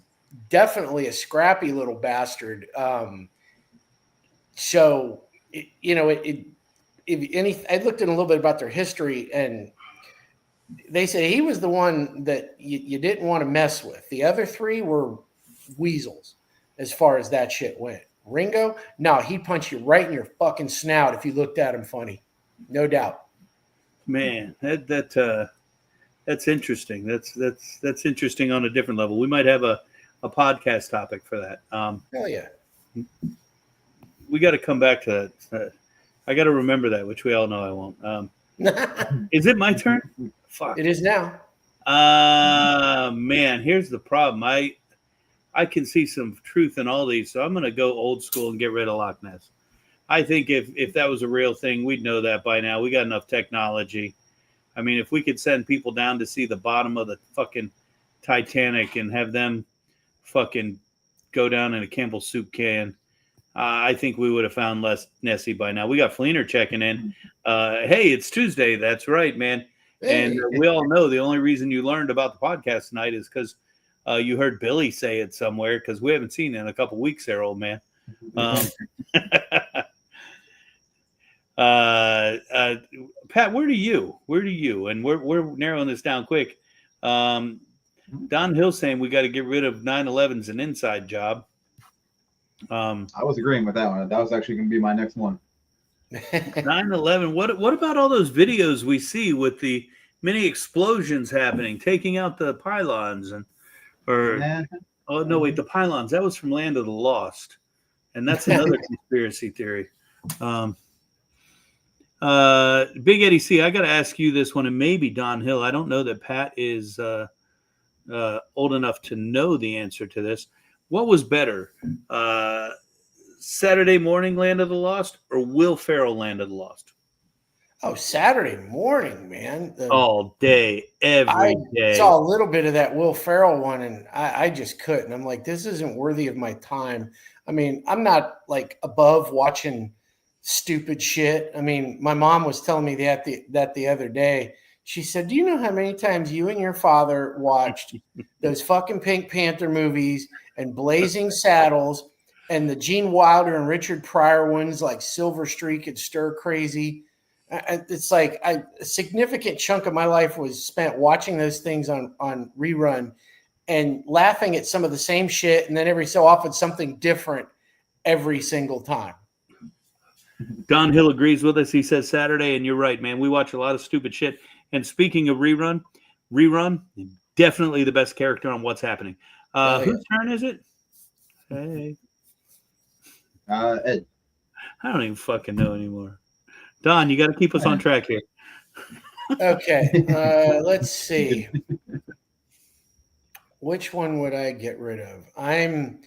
definitely a scrappy little bastard. So I looked in a little bit about their history, and they said he was the one that you didn't want to mess with. The other three were weasels as far as that shit went. Ringo, no, he'd punch you right in your fucking snout if you looked at him funny. No doubt. Man, that's interesting. That's interesting on a different level. We might have a podcast topic for that. Hell yeah. We got to come back to that. I got to remember that, which we all know I won't. Is it my turn? Fuck. It is now. Man, here's the problem. I can see some truth in all these, so I'm going to go old school and get rid of Loch Ness. I think if that was a real thing, we'd know that by now. We got enough technology. I mean, if we could send people down to see the bottom of the fucking Titanic and have them fucking go down in a Campbell soup can, I think we would have found less Nessie by now. We got Fleener checking in. Hey, it's Tuesday. That's right, man. Hey. And we all know the only reason you learned about the podcast tonight is because you heard Billy say it somewhere, because we haven't seen it in a couple weeks there, old man. Pat, where do you? And we're narrowing this down quick. Don Hill saying we got to get rid of 9/11's an inside job. I was agreeing with that one. That was actually going to be my next one. 9/11. What about all those videos we see with the many explosions happening, taking out the pylons the pylons? That was from Land of the Lost, and that's another conspiracy theory. Big Eddie C, I got to ask you this one, and maybe Don Hill. I don't know that Pat is old enough to know the answer to this. What was better, Saturday morning Land of the Lost or Will Ferrell Land of the Lost? Oh, Saturday morning, man. All day, every day. I saw a little bit of that Will Ferrell one, and I just couldn't. I'm like, this isn't worthy of my time. I mean, I'm not like above watching stupid shit. I mean, my mom was telling me that the other day. She said, do you know how many times you and your father watched those fucking Pink Panther movies and Blazing Saddles and the Gene Wilder and Richard Pryor ones like Silver Streak and Stir Crazy? It's like a significant chunk of my life was spent watching those things on rerun and laughing at some of the same shit, and then every so often something different every single time. Don Hill agrees with us. He says Saturday, and you're right, man. We watch a lot of stupid shit. And speaking of rerun, definitely the best character on What's Happening. Whose turn is it? Hey. Ed. I don't even fucking know anymore. Don, you got to keep us on track here. Okay. Let's see. Which one would I get rid of? I'm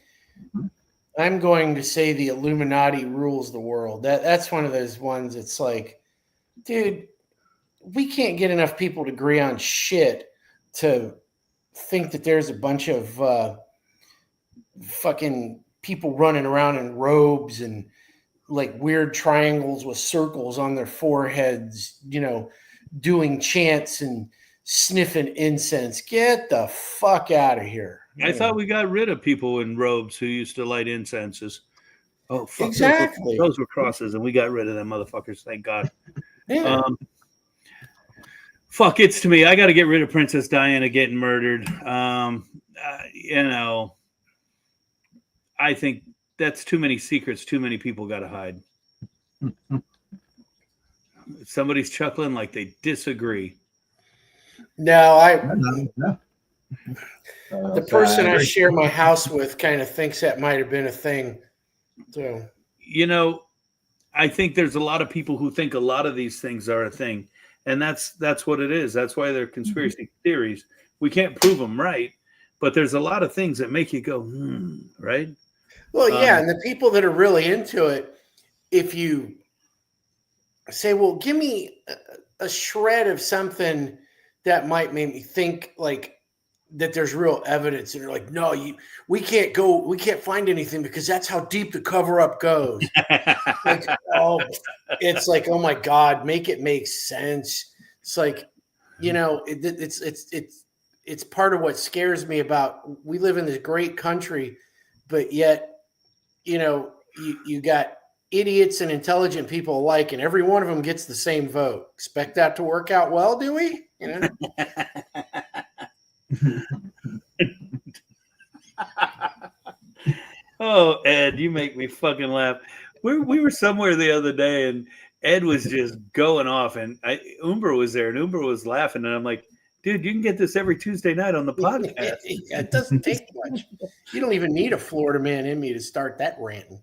going to say the Illuminati rules the world. That's one of those ones. It's like, dude, we can't get enough people to agree on shit to think that there's a bunch of fucking people running around in robes and like weird triangles with circles on their foreheads, doing chants and sniffing incense. Get the fuck out of here. I thought we got rid of people in robes who used to light incenses. Oh, fuck. Exactly. Those were crosses, and we got rid of them motherfuckers. Thank God. Yeah. Fuck, it's to me. I got to get rid of Princess Diana getting murdered. I think that's too many secrets. Too many people got to hide. Somebody's chuckling like they disagree. No, the person I share my house with kind of thinks that might have been a thing. So, I think there's a lot of people who think a lot of these things are a thing. And that's what it is. That's why they're conspiracy theories. We can't prove them right, but there's a lot of things that make you go, right? Well, yeah, and the people that are really into it, if you say, well, give me a shred of something that might make me think like that there's real evidence, and you're like, no, we can't find anything because that's how deep the cover up goes. Like, it's like, oh my God, make it make sense. It's like, it's part of what scares me about, we live in this great country, but yet, you got idiots and intelligent people alike, and every one of them gets the same vote. Expect that to work out well, do we? Oh, Ed, you make me fucking laugh. We were somewhere the other day, and Ed was just going off, and Umber was there, and Umber was laughing, and I'm like, dude, you can get this every Tuesday night on the podcast. It doesn't take much. You don't even need a Florida man in me to start that ranting.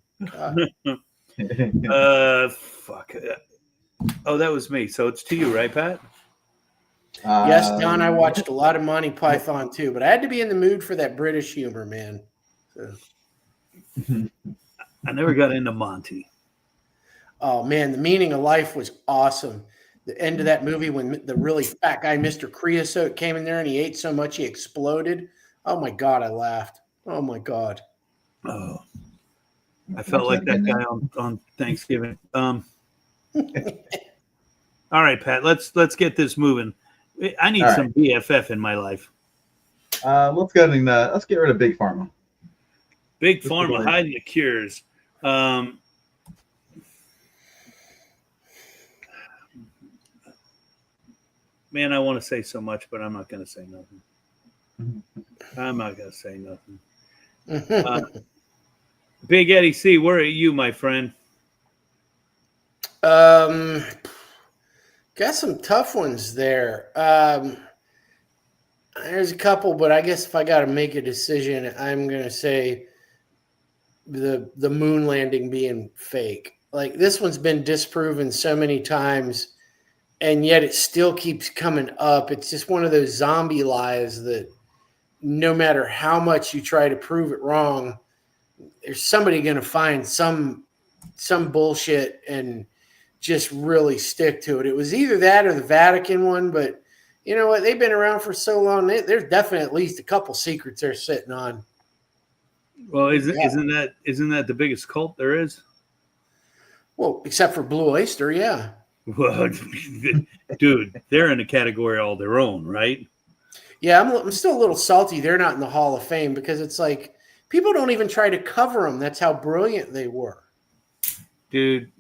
Fuck. Oh, that was me. So it's to you, right, Pat? Yes, Don, I watched a lot of Monty Python too, but I had to be in the mood for that British humor, man. So. I never got into Monty. Oh, man, The Meaning of Life was awesome. The end of that movie when the really fat guy, Mr. Creosote, came in there and he ate so much he exploded. Oh, my God, I laughed. Oh, my God. Oh, I felt like that guy on Thanksgiving. All right, Pat, let's get this moving. I need some BFF in my life. Let's get rid of Big Pharma. Big Pharma hiding the cures. Man, I want to say so much, but I'm not going to say nothing. I'm not going to say nothing. Big Eddie C, where are you, my friend? Got some tough ones there. There's a couple, but I guess if I got to make a decision, I'm going to say the moon landing being fake. Like, this one's been disproven so many times, and yet it still keeps coming up. It's just one of those zombie lies that no matter how much you try to prove it wrong, there's somebody going to find some bullshit and just really stick to it. It was either that or the Vatican one, but you know what? They've been around for so long. There's definitely at least a couple secrets they're sitting on. Well, isn't that the biggest cult there is? Well, except for Blue Oyster, yeah. Well, dude, they're in a category all their own, right? Yeah, I'm still a little salty they're not in the Hall of Fame because it's like people don't even try to cover them. That's how brilliant they were. Dude,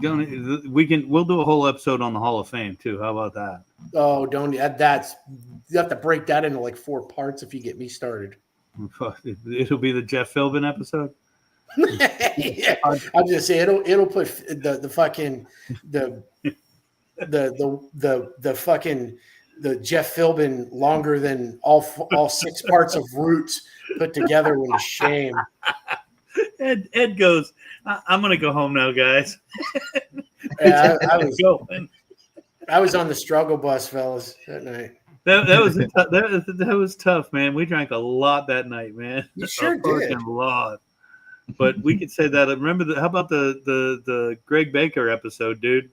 we'll do a whole episode on the Hall of Fame too. How about that? Oh, don't you have to break that into like 4 parts if you get me started. It'll be the Jeff Philbin episode. Yeah, I'll just say it'll put the Jeff Philbin longer than all 6 parts of Roots put together in shame. Ed goes, I'm gonna go home now, guys. Yeah, I was on the struggle bus, fellas, that night. That was tough, man. We drank a lot that night, man. You sure did. A lot. But we could say that. Remember, how about the Greg Baker episode, dude?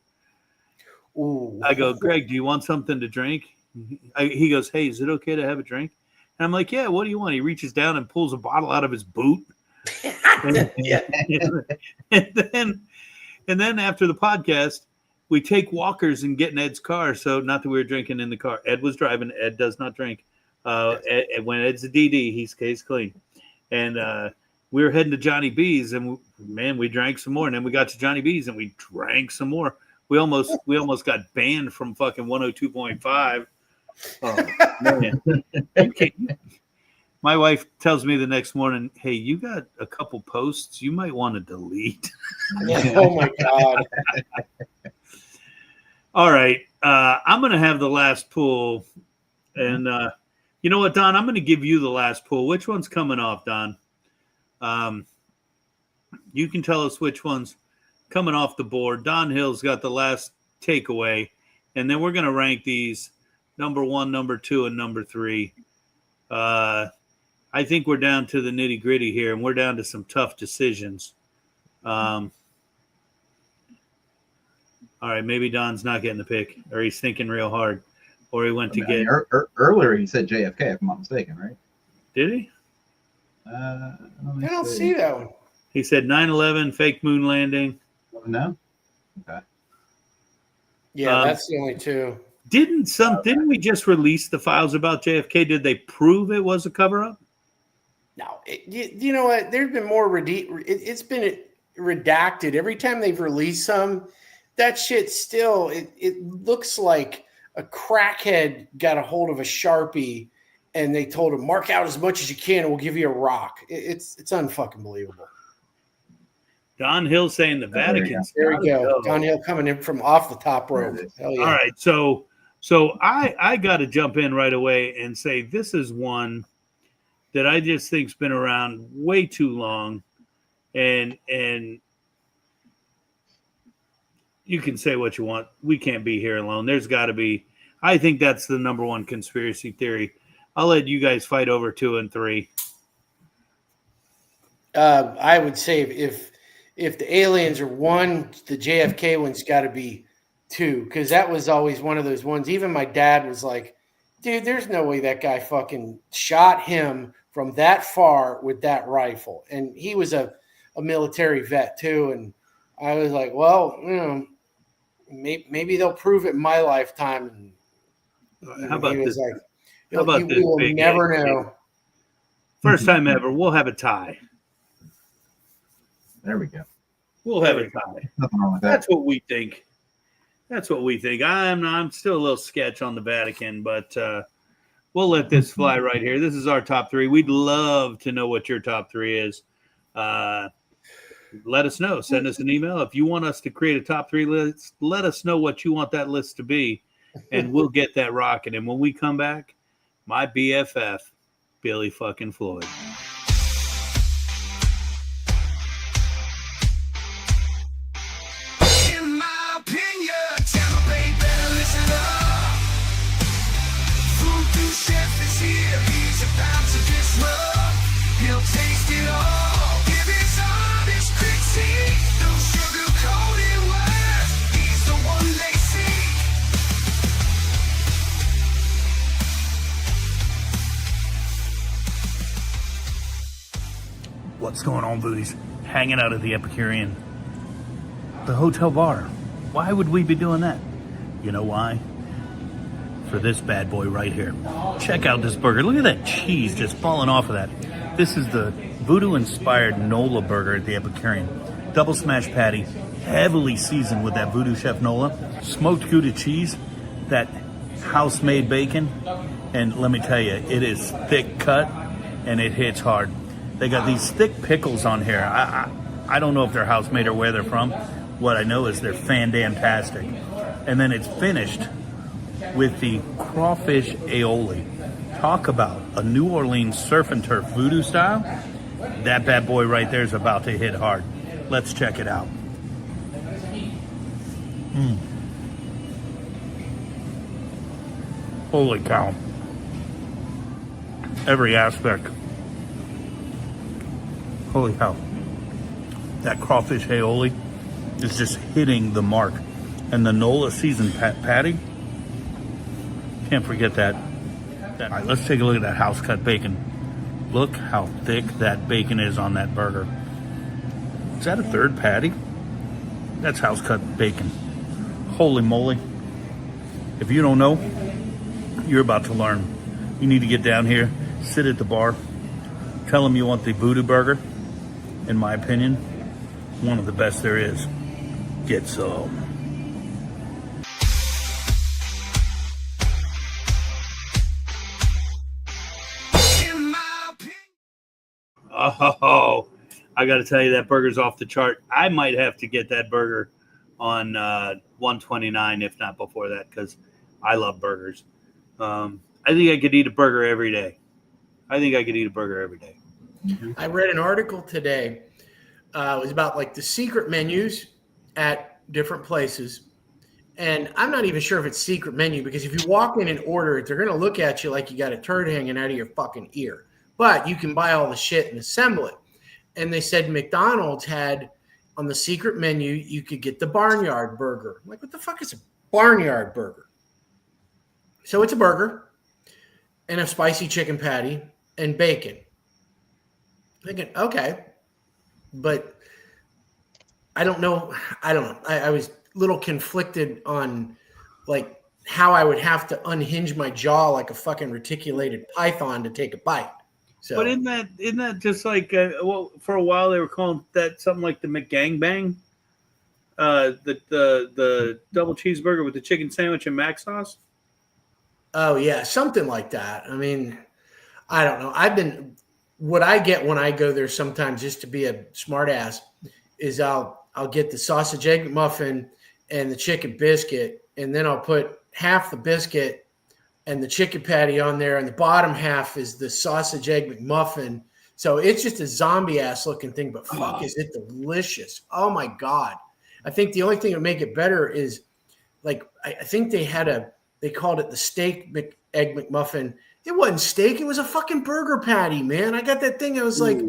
Ooh. I go, Greg, do you want something to drink? He goes, hey, is it okay to have a drink? And I'm like, yeah, what do you want? He reaches down and pulls a bottle out of his boot. Yeah. and then after the podcast, we take walkers and get in Ed's car. So not that we were drinking in the car. Ed was driving. Ed does not drink. Ed, when Ed's a DD, he stays clean. And we were heading to Johnny B's, and we drank some more. And then we got to Johnny B's, and we drank some more. We almost got banned from fucking 102.5. Oh, man. My wife tells me the next morning, hey, you got a couple posts you might want to delete. Oh, my God. All right. I'm going to have the last pool. And you know what, Don? I'm going to give you the last pool. Which one's coming off, Don? You can tell us which one's coming off the board. Don Hill's got the last takeaway. And then we're going to rank these number 1, number 2, and number 3. I think we're down to the nitty gritty here, and we're down to some tough decisions. All right, maybe Don's not getting the pick, or he's thinking real hard, or he went to get. Earlier, he said JFK, if I'm not mistaken, right? Did he? I don't see that one. He said 9/11, fake moon landing. No. Okay. Yeah, that's the only two. Didn't we just release the files about JFK? Did they prove it was a cover-up? No, you know what? There's been more. It's been redacted every time they've released some. That shit still. It looks like a crackhead got a hold of a Sharpie, and they told him, "Mark out as much as you can, and we'll give you a rock." It's unfucking believable. Don Hill saying the Vatican. There we go. Don Hill coming in from off the top rope. Hell yeah. All right, so I got to jump in right away and say this is one that I just think's been around way too long, and you can say what you want. We can't be here alone. There's got to be. I think that's the number one conspiracy theory. I'll let you guys fight over 2 and 3. I would say if the aliens are 1, the JFK one's got to be 2, because that was always one of those ones. Even my dad was like, dude, there's no way that guy fucking shot him from that far with that rifle. And he was a military vet too. And I was like, well, you know, maybe they'll prove it in my lifetime. And how about this? Like, how about this? We will never know. First time ever, we'll have a tie. There we go. We'll have a tie. Nothing wrong with that. That's what we think. That's what we think. I'm still a little sketch on the Vatican, but we'll let this fly right here. This is our top 3. We'd love to know what your top 3 is. Let us know. Send us an email. If you want us to create a top 3 list, let us know what you want that list to be, and we'll get that rocking. And when we come back, my BFF, Billy fucking Floyd. What's going on, Voodies? Hanging out at the Epicurean, the hotel bar. Why would we be doing that? You know why? For this bad boy right here. Check out this burger. Look at that cheese just falling off of that. This is the voodoo-inspired Nola burger at the Epicurean. Double smash patty, heavily seasoned with that Voodoo Chef Nola. Smoked Gouda cheese, that house-made bacon. And let me tell you, it is thick cut and it hits hard. They got these thick pickles on here. I don't know if they're house-made or where they're from. What I know is they're fan-damn-tastic. And then it's finished with the crawfish aioli. Talk about a New Orleans surf and turf voodoo style. That bad boy right there is about to hit hard. Let's check it out. Holy cow. Every aspect. Holy cow. That crawfish aioli is just hitting the mark. And the Nola seasoned patty, can't forget that. All right, let's take a look at that house cut bacon. Look how thick that bacon is on that burger. Is that a third patty? That's house cut bacon. Holy moly. If you don't know, you're about to learn. You need to get down here, sit at the bar, tell them you want the VooDoo burger. In my opinion, one of the best there is. Get some. Oh, I got to tell you, that burger's off the chart. I might have to get that burger on 129, if not before that, because I love burgers. I think I could eat a burger every day. I read an article today. It was about like the secret menus at different places. And I'm not even sure if it's secret menu, because if you walk in and order it, they're going to look at you like you got a turd hanging out of your fucking ear. but you can buy all the shit and assemble it. And they said McDonald's had on the secret menu, you could get the barnyard burger. I'm like, what the fuck is a barnyard burger? So it's a burger and a spicy chicken patty and bacon. Thinking, okay, but I don't know. I was a little conflicted on like how I would have to unhinge my jaw like a fucking reticulated python to take a bite. So, but isn't that just like well, for a while they were calling that something like the McGangbang, the double cheeseburger with the chicken sandwich and mac sauce. Oh yeah, something like that. I mean, I don't know. What I get when I go there sometimes, just to be a smart ass, is I'll get the sausage egg muffin and the chicken biscuit, and then I'll put half the biscuit and the chicken patty on there, and the bottom half is the sausage egg McMuffin. So it's just a zombie ass looking thing, but fuck, is it delicious? Oh my God. I think the only thing that would make it better is like, I think they called it the steak egg McMuffin. It wasn't steak. It was a fucking burger patty, man. I got that thing. I was like,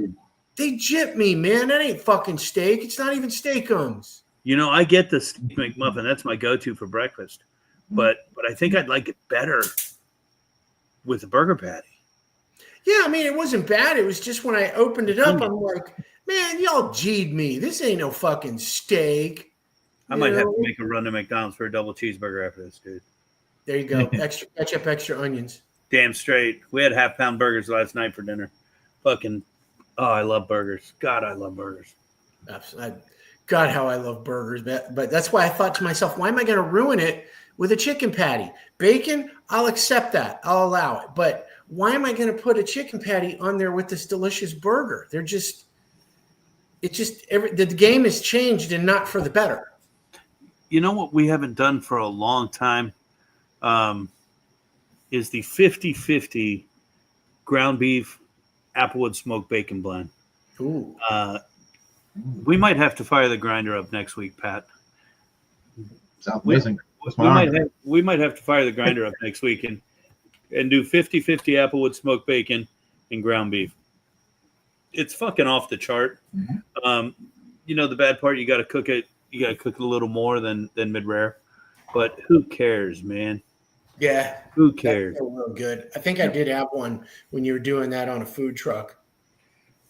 they gypped me, man. That ain't fucking steak. It's not even steakums. You know, I get the steak McMuffin. That's my go-to for breakfast. But I think I'd like it better with a burger patty. Yeah, I mean, it wasn't bad. It was just when I opened it up, I'm like, man, y'all G'd me. This ain't no fucking steak. I might have to make a run to McDonald's for a double cheeseburger after this, dude. There you go. Extra ketchup, extra onions. Damn straight. We had half-pound burgers last night for dinner. Fucking, I love burgers. God, I love burgers. God, how I love burgers. But that's why I thought to myself, why am I going to ruin it with a chicken patty? Bacon, I'll accept that. I'll allow it. But why am I going to put a chicken patty on there with this delicious burger? The game has changed and not for the better. You know what we haven't done for a long time is the 50-50 ground beef Applewood smoked bacon blend. Ooh. We might have to fire the grinder up next week, Pat. Sounds amazing. We might have to fire the grinder up next week and do 50-50 Applewood smoked bacon and ground beef. It's fucking off the chart. Mm-hmm. You know, the bad part, you got to cook it. You got to cook it a little more than mid-rare. But who cares, man? Yeah. Who cares? That's real good. I think I did have one when you were doing that on a food truck.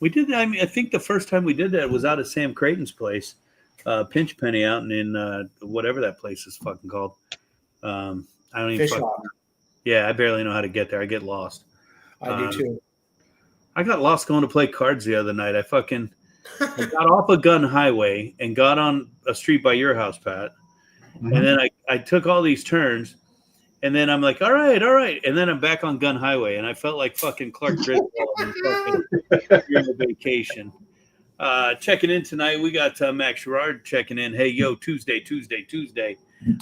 We did that. I mean, I think the first time we did that was out of Sam Creighton's place, Pinch Penny out in whatever that place is fucking called. I don't even. Yeah, I barely know how to get there. I get lost. I do too. I got lost going to play cards the other night. I got off a gun highway and got on a street by your house, Pat. Mm-hmm. And then I took all these turns, and then I'm like, all right. And then I'm back on gun highway, and I felt like fucking Clark Griswold on vacation. Checking in tonight, we got Max Sherrard checking in. Hey, yo, Tuesday.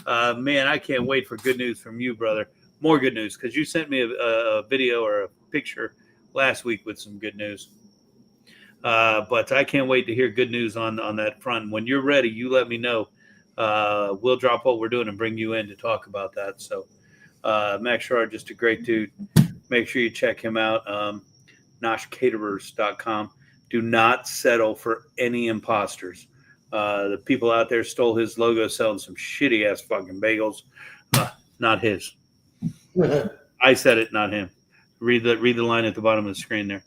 Man, I can't wait for good news from you, brother. More good news, because you sent me a video or a picture last week with some good news. But I can't wait to hear good news on that front. When you're ready, you let me know. We'll drop what we're doing and bring you in to talk about that. So Max Sherrard, just a great dude. Make sure you check him out. noshcaterers.com. Do not settle for any imposters. The people out there stole his logo selling some shitty ass fucking bagels. Not his. I said it, not him. Read the line at the bottom of the screen there.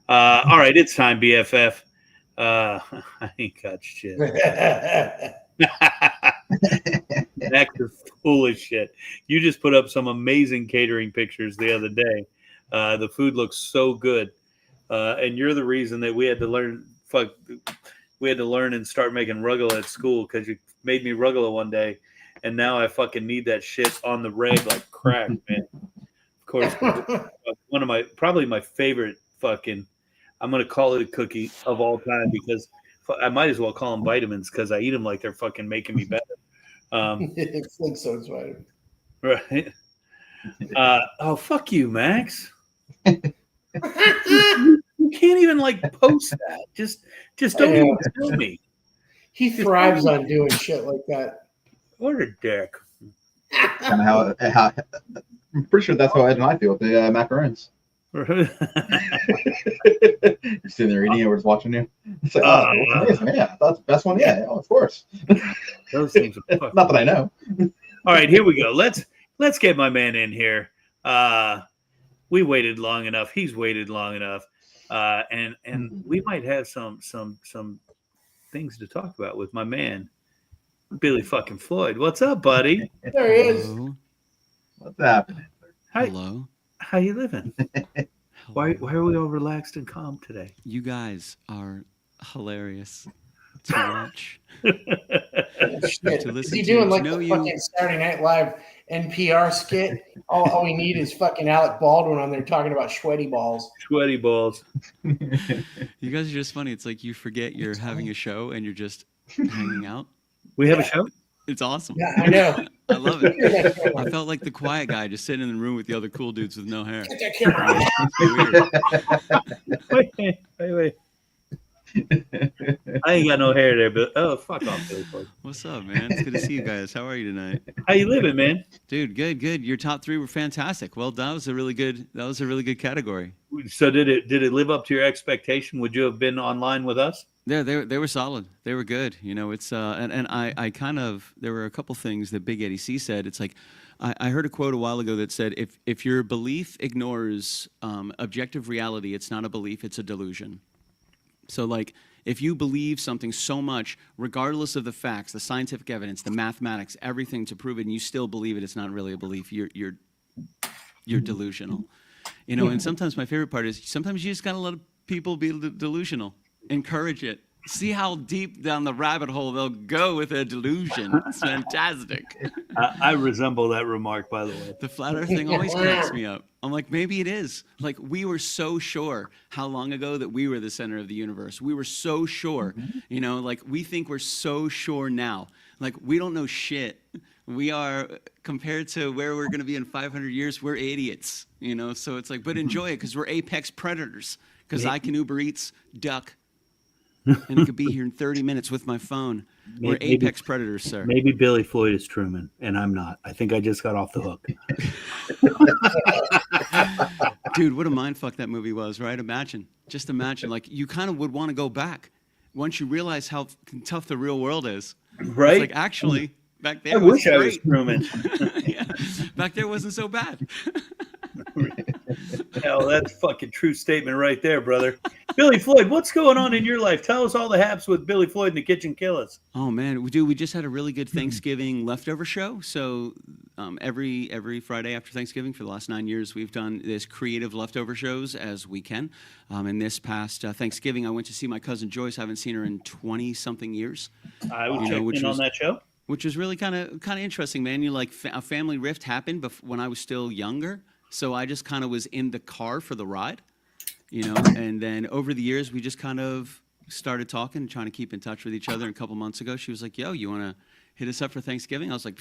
All right, it's time, BFF. I ain't got shit. That's full of shit. You just put up some amazing catering pictures the other day. The food looks so good, and you're the reason that we had to learn. We had to learn and start making rugelach at school because you made me rugelach one day, and now I fucking need that shit on the reg like crack, man. Of course, one of probably my favorite fucking. I'm gonna call it a cookie of all time because I might as well call them vitamins because I eat them like they're fucking making me better. Flintstones vitamin. Right. Oh, fuck you, Max. You can't even like post that. Just don't even tell me. He thrives on doing shit like that. What a dick. Kind of how I'm pretty sure that's how Ed and I feel with the macarons. You're sitting there eating it, we're just watching you. It's like, oh, it's amazing. Yeah, that's the best one. Yeah, of course. Those things are fucking not that I know. All right, here we go. Let's get my man in here. We waited long enough. He's waited long enough. And we might have some things to talk about with my man, Billy fucking Floyd. What's up, buddy? There he is. Hello. What's happening? Hi. Hello. How you living? Why are we all relaxed and calm today? You guys are hilarious to watch. Shit. To Is listen he to, doing to like know the you. fucking Saturday Night Live NPR skit? All we need is fucking Alec Baldwin on there talking about sweaty balls. Sweaty balls. You guys are just funny. It's like you forget you're having a show and you're just hanging out. We have a show? It's awesome. Yeah, I know. I love it. I felt like the quiet guy just sitting in the room with the other cool dudes with no hair. Get that camera. Weird. Wait. I ain't got no hair there, but fuck off, Billy Floyd. What's up, man? It's good to see you guys. How are you tonight? How you living, man? Dude, good. Your top 3 were fantastic. Well, that was a really good category. So did it live up to your expectation? Would you have been online with us? Yeah, they were solid. They were good. You know, it's and I kind of, there were a couple things that Big Eddie C said. It's like I heard a quote a while ago that said, if your belief ignores objective reality, it's not a belief, it's a delusion. So like if you believe something so much, regardless of the facts, the scientific evidence, the mathematics, everything to prove it, and you still believe it, it's not really a belief. You're delusional. You know, and sometimes my favorite part is sometimes you just gotta let people be delusional. Encourage it. See how deep down the rabbit hole they'll go with a delusion. It's fantastic. I resemble that remark, by the way. The flat earth thing always cracks me up. I'm like, maybe it is. Like, we were so sure how long ago that we were the center of the universe. We were so sure. You know, like, we think we're so sure now. Like, we don't know shit. We are, compared to where we're going to be in 500 years, we're idiots. You know, so it's like, but enjoy it because we're apex predators. Because I can Uber Eats, duck, and it could be here in 30 minutes with my phone. We're apex predators, sir. Maybe Billy Floyd is Truman, and I'm not. I think I just got off the hook. Dude, what a mindfuck that movie was, right? Just imagine. Like, you kind of would want to go back once you realize how tough the real world is. Right? It's like, actually, back there I was wish great. I was Truman. Yeah, back there wasn't so bad. Hell, that's a fucking true statement right there, brother. Billy Floyd, what's going on in your life? Tell us all the haps with Billy Floyd and the Kitchen Killers. Oh man, we just had a really good Thanksgiving leftover show. So every Friday after Thanksgiving for the last 9 years, we've done this creative leftover shows as we can. And this past Thanksgiving, I went to see my cousin Joyce. I haven't seen her in 20-something years. I was checking on that show. Which was really kind of interesting, man. You like a family rift happened when I was still younger. So I just kind of was in the car for the ride, you know, and then over the years, we just kind of started talking and trying to keep in touch with each other. And a couple months ago, she was like, yo, you want to hit us up for Thanksgiving? I was like,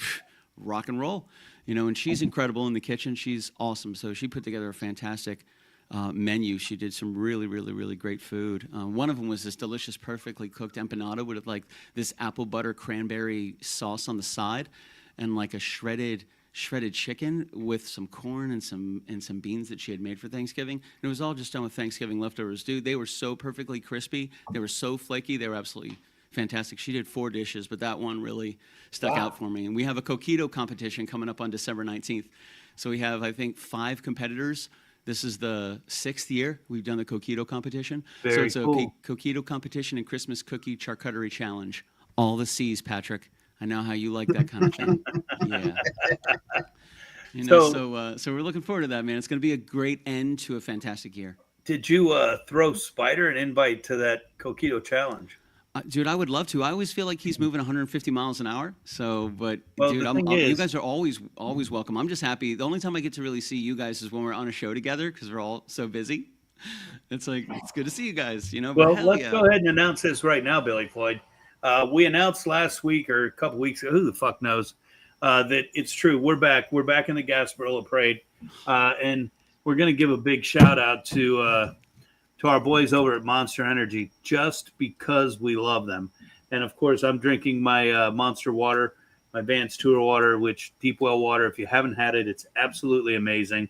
rock and roll, you know, and she's incredible in the kitchen. She's awesome. So she put together a fantastic menu. She did some really, really, really great food. One of them was this delicious, perfectly cooked empanada with like this apple butter cranberry sauce on the side and like a shredded chicken with some corn and some beans that she had made for Thanksgiving. And it was all just done with Thanksgiving leftovers. Dude, they were so perfectly crispy. They were so flaky. They were absolutely fantastic. She did 4 dishes, but that one really stuck out for me. And we have a coquito competition coming up on December 19th. So we have, I think, 5 competitors. This is the 6th year we've done the coquito competition. Very so it's cool. a coquito competition and Christmas cookie charcuterie challenge. All the C's, Patrick. I know how you like that kind of thing. Yeah. You know, so we're looking forward to that, man. It's going to be a great end to a fantastic year. Did you throw Spider an invite to that Coquito challenge? Dude, I would love to. I always feel like he's moving 150 miles an hour. So, but well, dude, you guys are always welcome. I'm just happy. The only time I get to really see you guys is when we're on a show together because we're all so busy. It's like, it's good to see you guys, you know. Well, let's go ahead and announce this right now, Billy Floyd. We announced last week or a couple weeks ago, who the fuck knows, that it's true. We're back. We're back in the Gasparilla Parade. And we're going to give a big shout out to our boys over at Monster Energy just because we love them. And, of course, I'm drinking my Monster water, my Vance Tour water, which deep well water. If you haven't had it, it's absolutely amazing.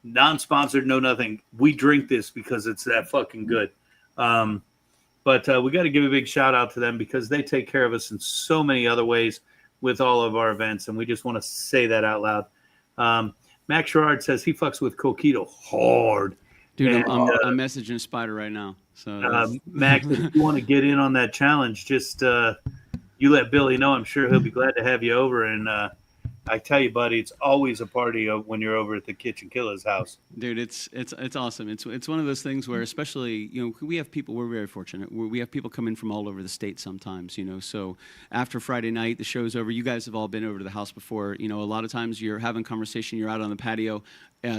non-sponsored, no nothing. We drink this because it's that fucking good. But we got to give a big shout out to them because they take care of us in so many other ways with all of our events, and we just want to say that out loud. Max Sherrard says he fucks with Coquito hard. Dude, and, I'm messaging Spider right now. So Max, if you want to get in on that challenge, just you let Billy know. I'm sure he'll be glad to have you over. And I tell you, buddy, it's always a party when you're over at the Kitchen Killer's house. Dude, it's awesome. It's one of those things where, especially, we have people. We're very fortunate. We have people come in from all over the state sometimes. So after Friday night, the show's over. You guys have all been over to the house before. A lot of times you're having conversation. You're out on the patio.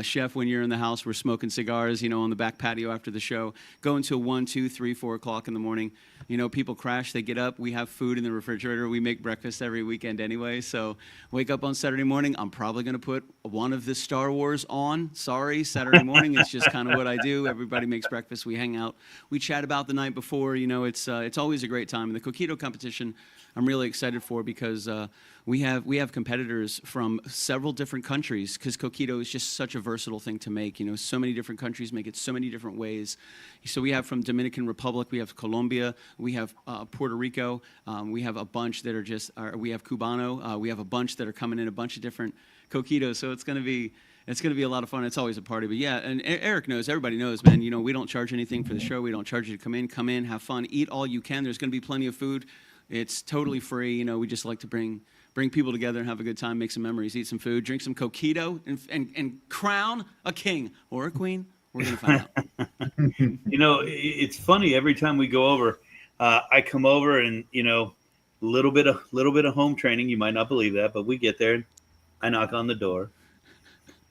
Chef, when you're in the house, we're smoking cigars, on the back patio after the show. Go until 1, 2, 3, 4 o'clock in the morning. People crash, they get up. We have food in the refrigerator. We make breakfast every weekend anyway. So wake up on Saturday morning. I'm probably going to put one of the Star Wars on. Sorry, Saturday morning. It's just kind of what I do. Everybody makes breakfast. We hang out. We chat about the night before. It's always a great time. And the Coquito competition, I'm really excited for because we have competitors from several different countries because Coquito is just such a versatile thing to make. So many different countries make it so many different ways. So we have from Dominican Republic, we have Colombia, we have Puerto Rico, we have a bunch that are we have Cubano, we have a bunch that are coming in, a bunch of different Coquitos. So it's going to be a lot of fun. It's always a party. But yeah, and Eric knows, everybody knows, man, we don't charge anything for the show. We don't charge you to come in, have fun, eat all you can. There's going to be plenty of food. It's totally free. We just like to bring people together and have a good time, make some memories, eat some food, drink some Coquito, and crown a king or a queen. We're going to find out. It's funny. Every time we go over, I come over and, little bit of home training. You might not believe that, but we get there and I knock on the door.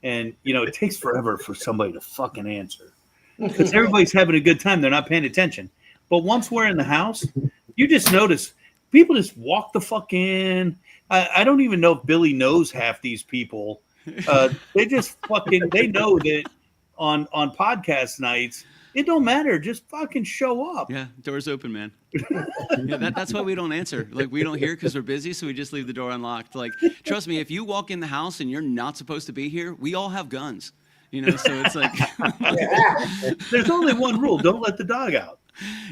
And, it takes forever for somebody to fucking answer because everybody's having a good time. They're not paying attention. But once we're in the house, you just notice people just walk the fuck in. I don't even know if Billy knows half these people. They just they know that on podcast nights, it don't matter. Just fucking show up. Yeah, door's open, man. Yeah, that's why we don't answer. Like, we don't hear because we're busy, so we just leave the door unlocked. Like, trust me, if you walk in the house and you're not supposed to be here, we all have guns. So it's like... There's only one rule. Don't let the dog out.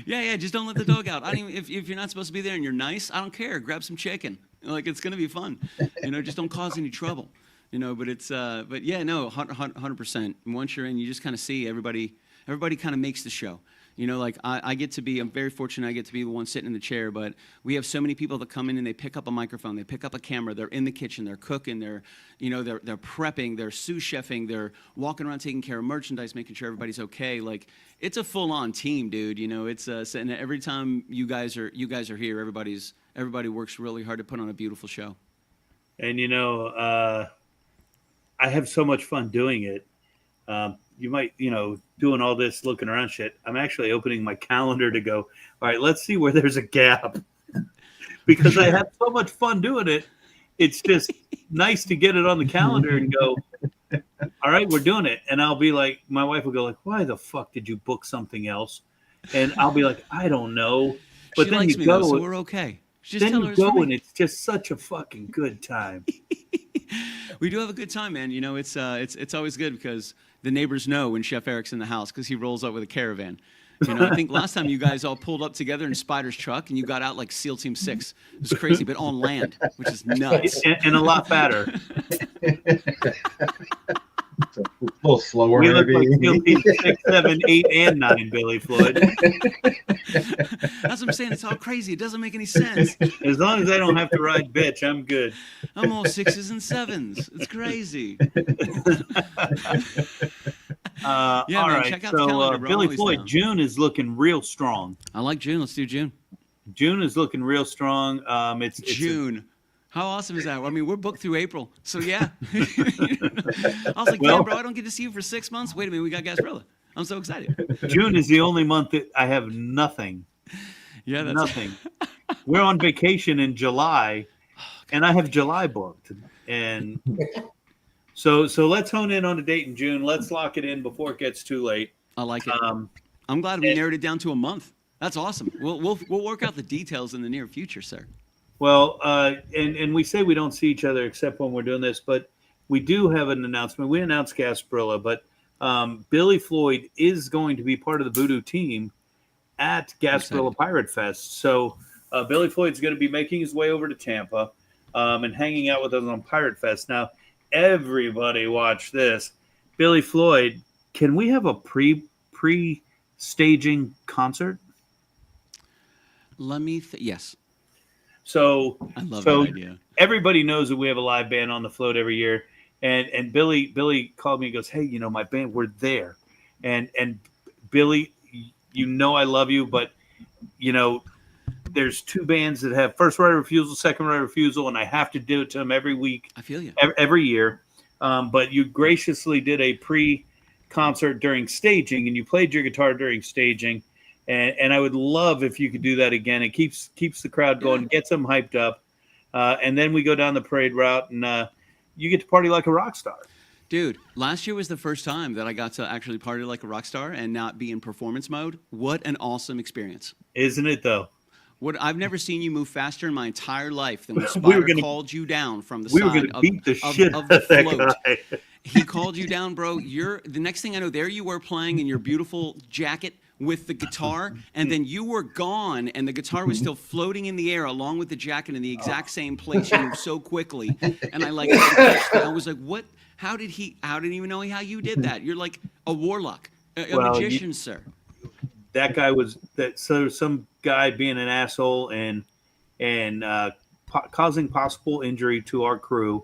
Yeah, just don't let the dog out. I don't even, if you're not supposed to be there and you're nice, I don't care. Grab some chicken. Like, it's going to be fun. Just don't cause any trouble. But it's, but yeah, no, 100%. Once you're in, you just kind of see everybody kind of makes the show. I'm very fortunate I get to be the one sitting in the chair, but we have so many people that come in and they pick up a microphone, they pick up a camera, they're in the kitchen, they're cooking, they're prepping, they're sous chefing, they're walking around taking care of merchandise, making sure everybody's okay. Like, it's a full-on team, dude. It's and every time you guys are here, everybody works really hard to put on a beautiful show. And I have so much fun doing it. You might, doing all this looking around shit. I'm actually opening my calendar to go, all right, let's see where there's a gap. Because I have so much fun doing it. It's just nice to get it on the calendar and go, all right, we're doing it. And I'll be like, my wife will go like, why the fuck did you book something else? And I'll be like, I don't know. But she then likes you me go, though, so we're okay. Just then tell you her go and it's just such a fucking good time. We do have a good time, man. It's always good because the neighbors know when Chef Erik's in the house because he rolls up with a caravan. I think last time you guys all pulled up together in Spider's truck and you got out like SEAL Team 6. It was crazy, but on land, which is nuts. And a lot fatter. A little slower. We look like SEAL Team 6, 7, 8, and 9, Billy Floyd. That's what I'm saying. It's all crazy. It doesn't make any sense. As long as I don't have to ride bitch, I'm good. I'm all 6s and 7s. It's crazy. All man, right. check out the calendar, bro. Billy Floyd, down. June is looking real strong. I like June. Let's do June. June is looking real strong. It's June. How awesome is that? I mean, we're booked through April. So, yeah. I was like, damn, bro, I don't get to see you for 6 months. Wait a minute, we got Gasparilla. I'm so excited. June is the only month that I have nothing. Yeah, that's nothing. We're on vacation in July, and I have July booked. And so let's hone in on a date in June. Let's lock it in before it gets too late. I like it. I'm glad we narrowed it down to a month. That's awesome. We'll work out the details in the near future, sir. Well, and we say we don't see each other except when we're doing this, but we do have an announcement. We announced Gasparilla, but Billy Floyd is going to be part of the VooDoo team at Gasparilla Pirate Fest. So Billy Floyd's going to be making his way over to Tampa and hanging out with us on Pirate Fest. Now, everybody watch this. Billy Floyd, can we have a pre-staging concert? Yes. So I love that idea. Everybody knows that we have a live band on the float every year. And Billy called me and goes, hey, my band, we're there. And Billy, I love you, but there's two bands that have first right of refusal, second right of refusal, and I have to do it to them every week. I feel you. Every year. But you graciously did a pre-concert during staging, and you played your guitar during staging. And I would love if you could do that again. It keeps the crowd going, gets them hyped up. And then we go down the parade route, and you get to party like a rock star. Dude, last year was the first time that I got to actually party like a rock star and not be in performance mode. What an awesome experience. Isn't it, though? I've never seen you move faster in my entire life than when Spider called you down from the side of the float. He called you down, bro. The next thing I know, there you were playing in your beautiful jacket with the guitar, and then you were gone, and the guitar was still floating in the air along with the jacket in the exact same place. You moved so quickly, and I was like, what? How did he even know how you did that? You're like a warlock, a magician, sir. That guy was that. So some guy being an asshole and causing possible injury to our crew,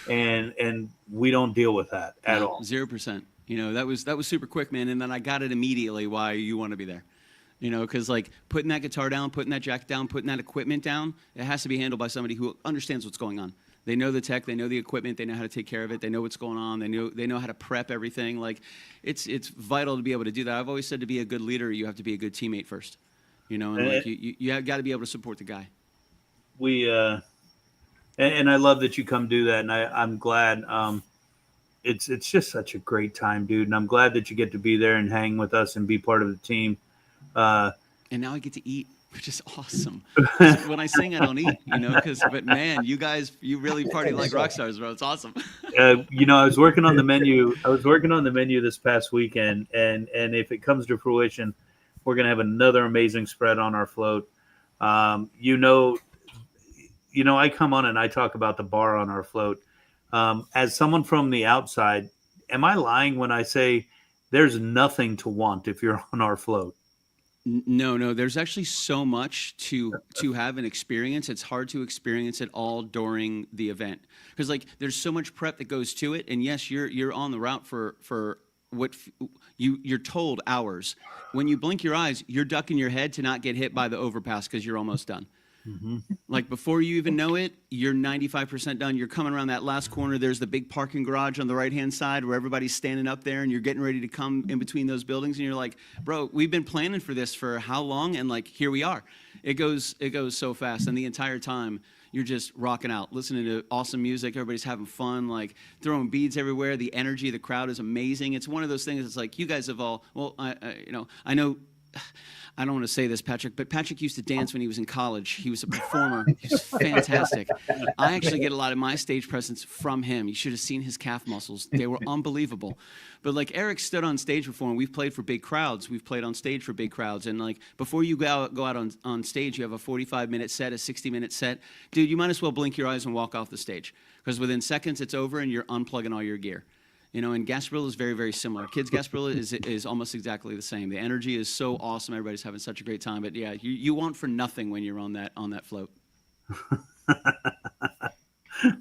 and we don't deal with that at all. 0%. That was super quick, man. And then I got it immediately why you want to be there. Because like putting that guitar down, putting that jacket down, putting that equipment down, it has to be handled by somebody who understands what's going on. They know the tech, they know the equipment, they know how to take care of it, they know what's going on, they know how to prep everything. Like it's vital to be able to do that. I've always said to be a good leader, you have to be a good teammate first. And like you have got to be able to support the guy. And I love that you come do that, and I'm glad. It's just such a great time, dude, and I'm glad that you get to be there and hang with us and be part of the team. And now I get to eat, which is awesome. When I sing, I don't eat, but man, you guys, you really party like rock stars, bro. It's awesome. I was working on the menu. This past weekend, and if it comes to fruition, we're gonna have another amazing spread on our float. I come on and I talk about the bar on our float. As someone from the outside, am I lying when I say there's nothing to want if you're on our float? No. There's actually so much to have an experience. It's hard to experience it all during the event because like there's so much prep that goes to it. And yes, you're on the route for what you're told hours. When you blink your eyes, you're ducking your head to not get hit by the overpass because you're almost done. Mm-hmm. Like before you even know it, you're 95% done. You're coming around that last corner. There's the big parking garage on the right-hand side where everybody's standing up there and you're getting ready to come in between those buildings. And you're like, bro, we've been planning for this for how long? And like, here we are. It goes so fast. And the entire time you're just rocking out, listening to awesome music. Everybody's having fun, like throwing beads everywhere. The energy of the crowd is amazing. It's one of those things. It's like you guys have all, I know, I don't want to say this, Patrick, but Patrick used to dance when he was in college. He was a performer. He was fantastic. I actually get a lot of my stage presence from him. You should have seen his calf muscles. They were unbelievable. But like Erik stood on stage before, and we've played for big crowds. We've played on stage for big crowds. And like before you go out on stage, you have a 45-minute set, a 60-minute set. Dude, you might as well blink your eyes and walk off the stage because within seconds it's over and you're unplugging all your gear. And Gasparilla is very, very similar. Kids Gasparilla is almost exactly the same. The energy is so awesome. Everybody's having such a great time. But yeah, you want for nothing when you're on that float.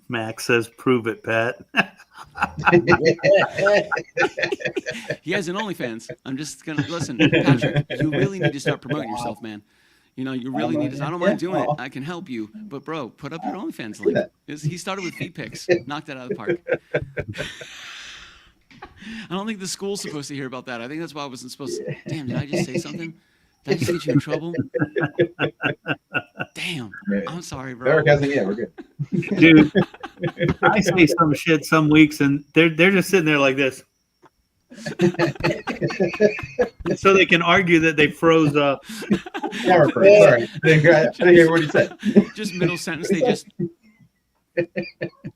Max says, "Prove it, Pat." He has an OnlyFans. I'm just gonna listen, Patrick. You really need to start promoting yourself, man. You really need to. I don't mind doing it. I can help you, but bro, put up your OnlyFans link. He started with feet pics, knocked it out of the park. I don't think the school's supposed to hear about that. I think that's why I wasn't supposed to. Damn, did I just say something? Did I just get you in trouble? Damn. I'm sorry, bro. Erik hasn't yet. We're good. Dude, I say some shit some weeks, and they're just sitting there like this. So they can argue that they froze up. Sorry. I didn't hear what you said. Just middle sentence, they just...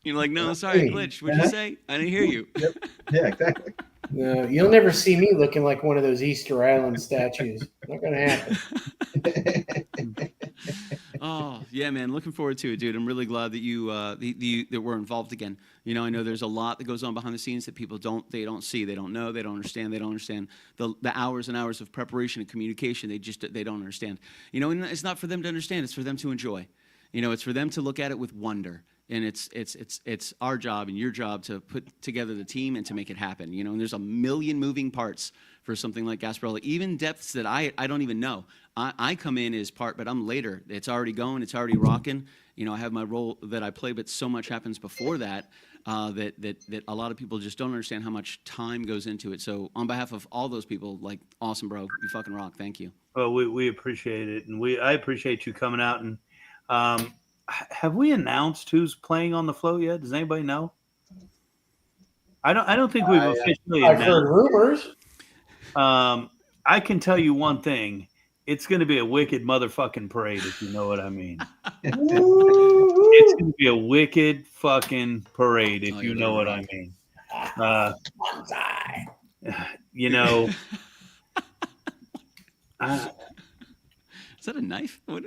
You're like, no, sorry, I glitched. What'd you say? I didn't hear you. Yep. Yeah, exactly. No, you'll never see me looking like one of those Easter Island statues. Not gonna happen. Oh yeah, man, looking forward to it, dude. I'm really glad that that we're involved again. I know there's a lot that goes on behind the scenes that people don't see, they don't know, they don't understand the hours and hours of preparation and communication. They don't understand. And it's not for them to understand, it's for them to enjoy. It's for them to look at it with wonder. And it's our job and your job to put together the team and to make it happen. And there's a million moving parts for something like Gasparilla, even depths that I don't even know. I come in as part, but I'm later. It's already going. It's already rocking. I have my role that I play, but so much happens before that that a lot of people just don't understand how much time goes into it. So on behalf of all those people, like, awesome, bro. You fucking rock. Thank you. Well, we appreciate it, and I appreciate you coming out. And have we announced who's playing on the float yet? Does anybody know? I don't think we've officially I've announced. heard rumors. I can tell you one thing. It's going to be a wicked motherfucking parade, if you know what I mean. It's going to be a wicked fucking parade, if you know what I mean. Is that a knife? What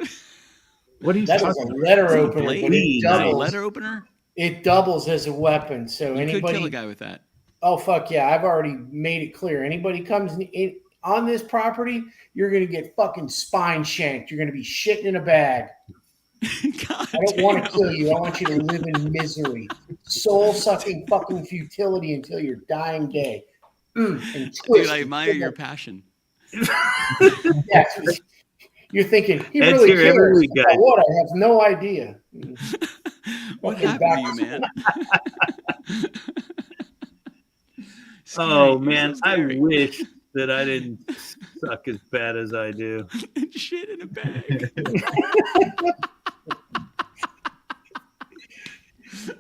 are you That talking is a about? letter opener. But it doubles. Letter opener? It doubles as a weapon. So You anybody could kill a guy with that. Oh, fuck yeah. I've already made it clear. Anybody comes in on this property, you're going to get fucking spine shanked. You're going to be shitting in a bag. God I don't want to kill you. I want you to live in misery. Soul-sucking fucking futility until your dying day. And Dude, I admire your passion. Yeah, you're thinking, he Ed's really here every cares week, about guys. what? I have no idea. What Fucking happened to you, man? Oh, man, I wish that I didn't suck as bad as I do. Shit in a bag.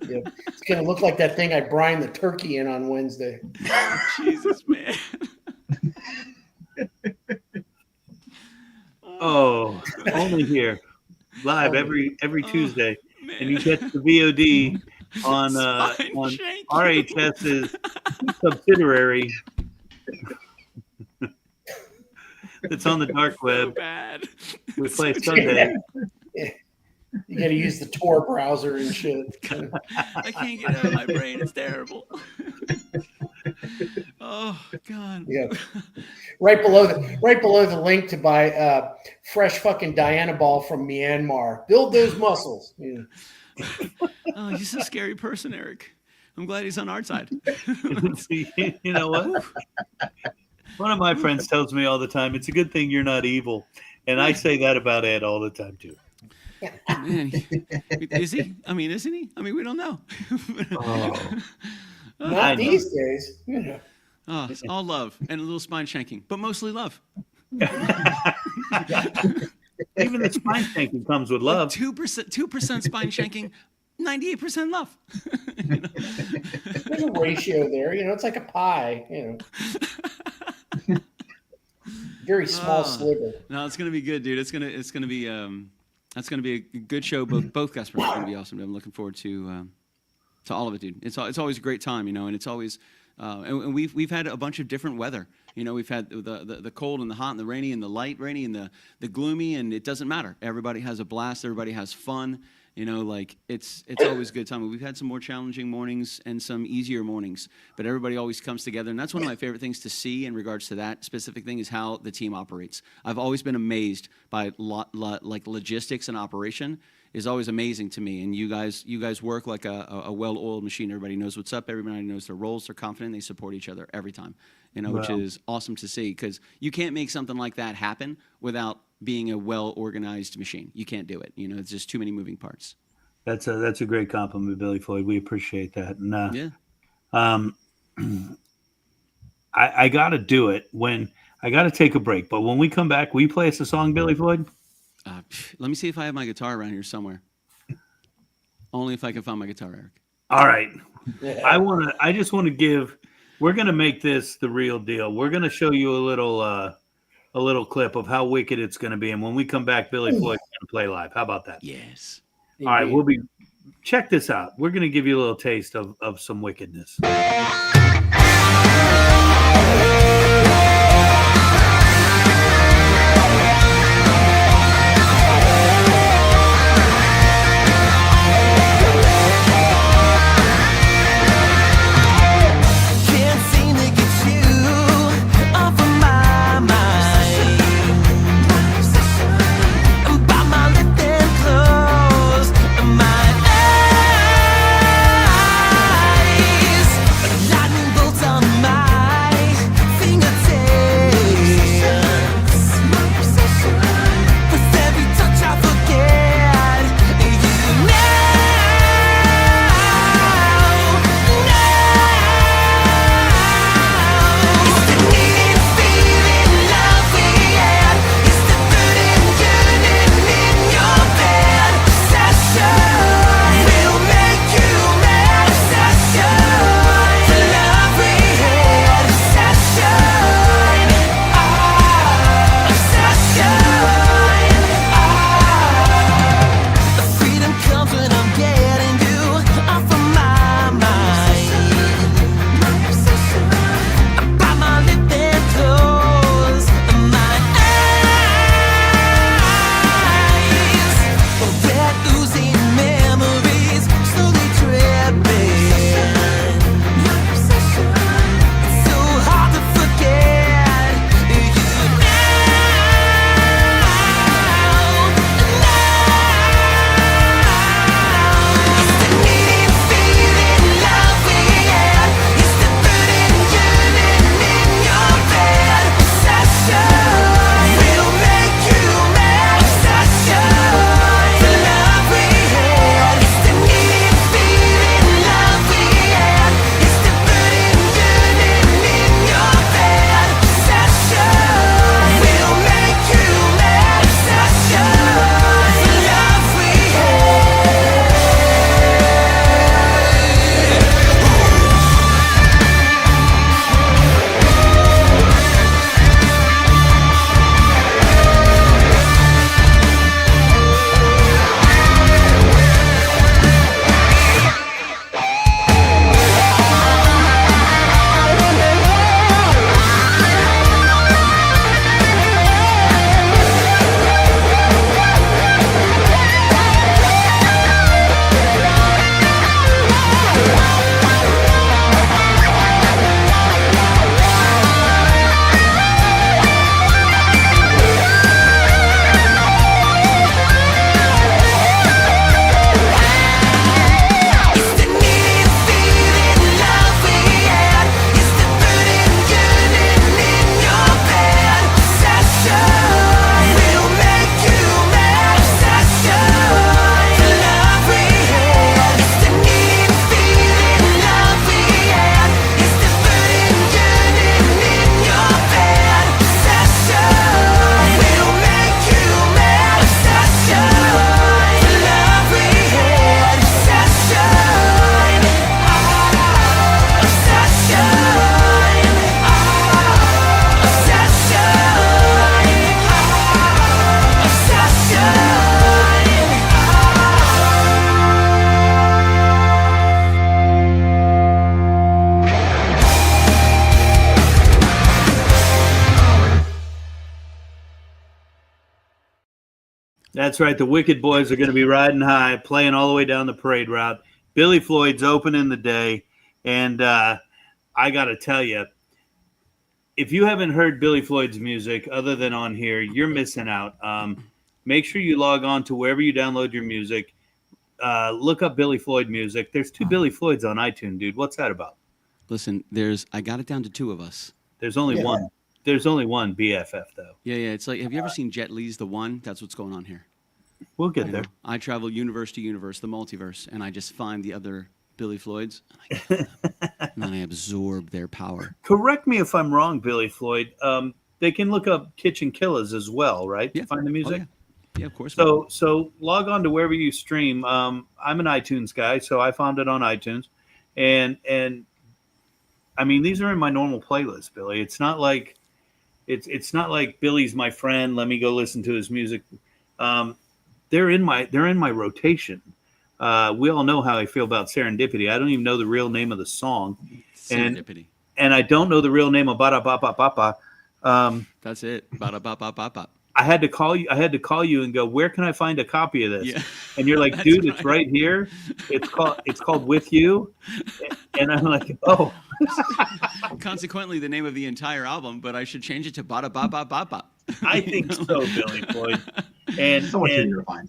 Yeah. It's going to look like that thing I brined the turkey in on Wednesday. Jesus, man. Oh, only here, live every Tuesday, and you get the VOD on RHS's subsidiary. It's on the dark web. So bad. We play Sunday. Yeah. You got to use the Tor browser and shit. I can't get it out of my brain. It's terrible. Oh God. Yeah. Right below the link to buy fresh fucking Diana ball from Myanmar. Build those muscles. Yeah. Oh, he's a scary person, Eric. I'm glad he's on our side. You know what? One of my friends tells me all the time, it's a good thing you're not evil. And I say that about Ed all the time, too. Man, is he? I mean, isn't he? I mean, we don't know. Not these days. Yeah. Oh, it's all love and a little spine shanking, but mostly love. Even the spine shanking comes with love. 2% spine shanking, 98% love. There's a ratio there. It's like a pie. Very small sliver. No, it's gonna be good, dude. It's gonna be that's gonna be a good show. Both Gaspers are gonna be awesome. I'm looking forward to all of it, dude. It's always a great time, and it's always and we've had a bunch of different weather. We've had the cold and the hot and the rainy and the light rainy and the gloomy, and it doesn't matter. Everybody has a blast. Everybody has fun. It's always a good time. We've had some more challenging mornings and some easier mornings, but everybody always comes together. And that's one of my favorite things to see in regards to that specific thing is how the team operates. I've always been amazed by like logistics and operation is always amazing to me. And you guys work like a well-oiled machine. Everybody knows what's up. Everybody knows their roles. They're confident. They support each other every time, which is awesome to see because you can't make something like that happen without being a well-organized machine. You can't do it. It's just too many moving parts. That's a great compliment, Billy Floyd. We appreciate that. And I got to do it when I got to take a break. But when we come back, will you play us a song, Billy Floyd? Let me see if I have my guitar around here somewhere. Only if I can find my guitar, Eric. All right. I just want to give. We're gonna make this the real deal. We're gonna show you a little clip of how wicked it's gonna be, and when we come back, Billy Floyd's gonna play live. How about that? Yes. All right. Check this out. We're gonna give you a little taste of some wickedness. That's right. The Wicked Boys are going to be riding high, playing all the way down the parade route. Billy Floyd's opening the day. And I got to tell you, if you haven't heard Billy Floyd's music other than on here, you're missing out. Make sure you log on to wherever you download your music. Look up Billy Floyd music. There's 2 Billy Floyds on iTunes, dude. What's that about? Listen, I got it down to 2 of us. There's only one. There's only one BFF, though. Yeah. It's like, have you ever seen Jet Li's The One? That's what's going on here. We'll get there. I travel universe to universe, the multiverse, and I just find the other Billy Floyds, and I get them, and then I absorb their power. Correct me if I'm wrong, Billy Floyd. They can look up Kitchen Killers as well, right? Yeah. To find the music. Oh, yeah, of course. So log on to wherever you stream. I'm an iTunes guy, so I found it on iTunes, and I mean these are in my normal playlist, Billy. It's not like Billy's my friend. Let me go listen to his music. They're in my rotation. We all know how I feel about Serendipity. I don't even know the real name of the song. Serendipity. And I don't know the real name of Bada Ba Ba Ba Ba. That's it. Bada ba ba ba ba. I had to call you and go, where can I find a copy of this? Yeah. And you're like, dude, it's right here. It's called With You. And I'm like, oh. Consequently, the name of the entire album, but I should change it to Bada Ba Ba Ba Ba. I think so, Billy Floyd. And so much easier to find.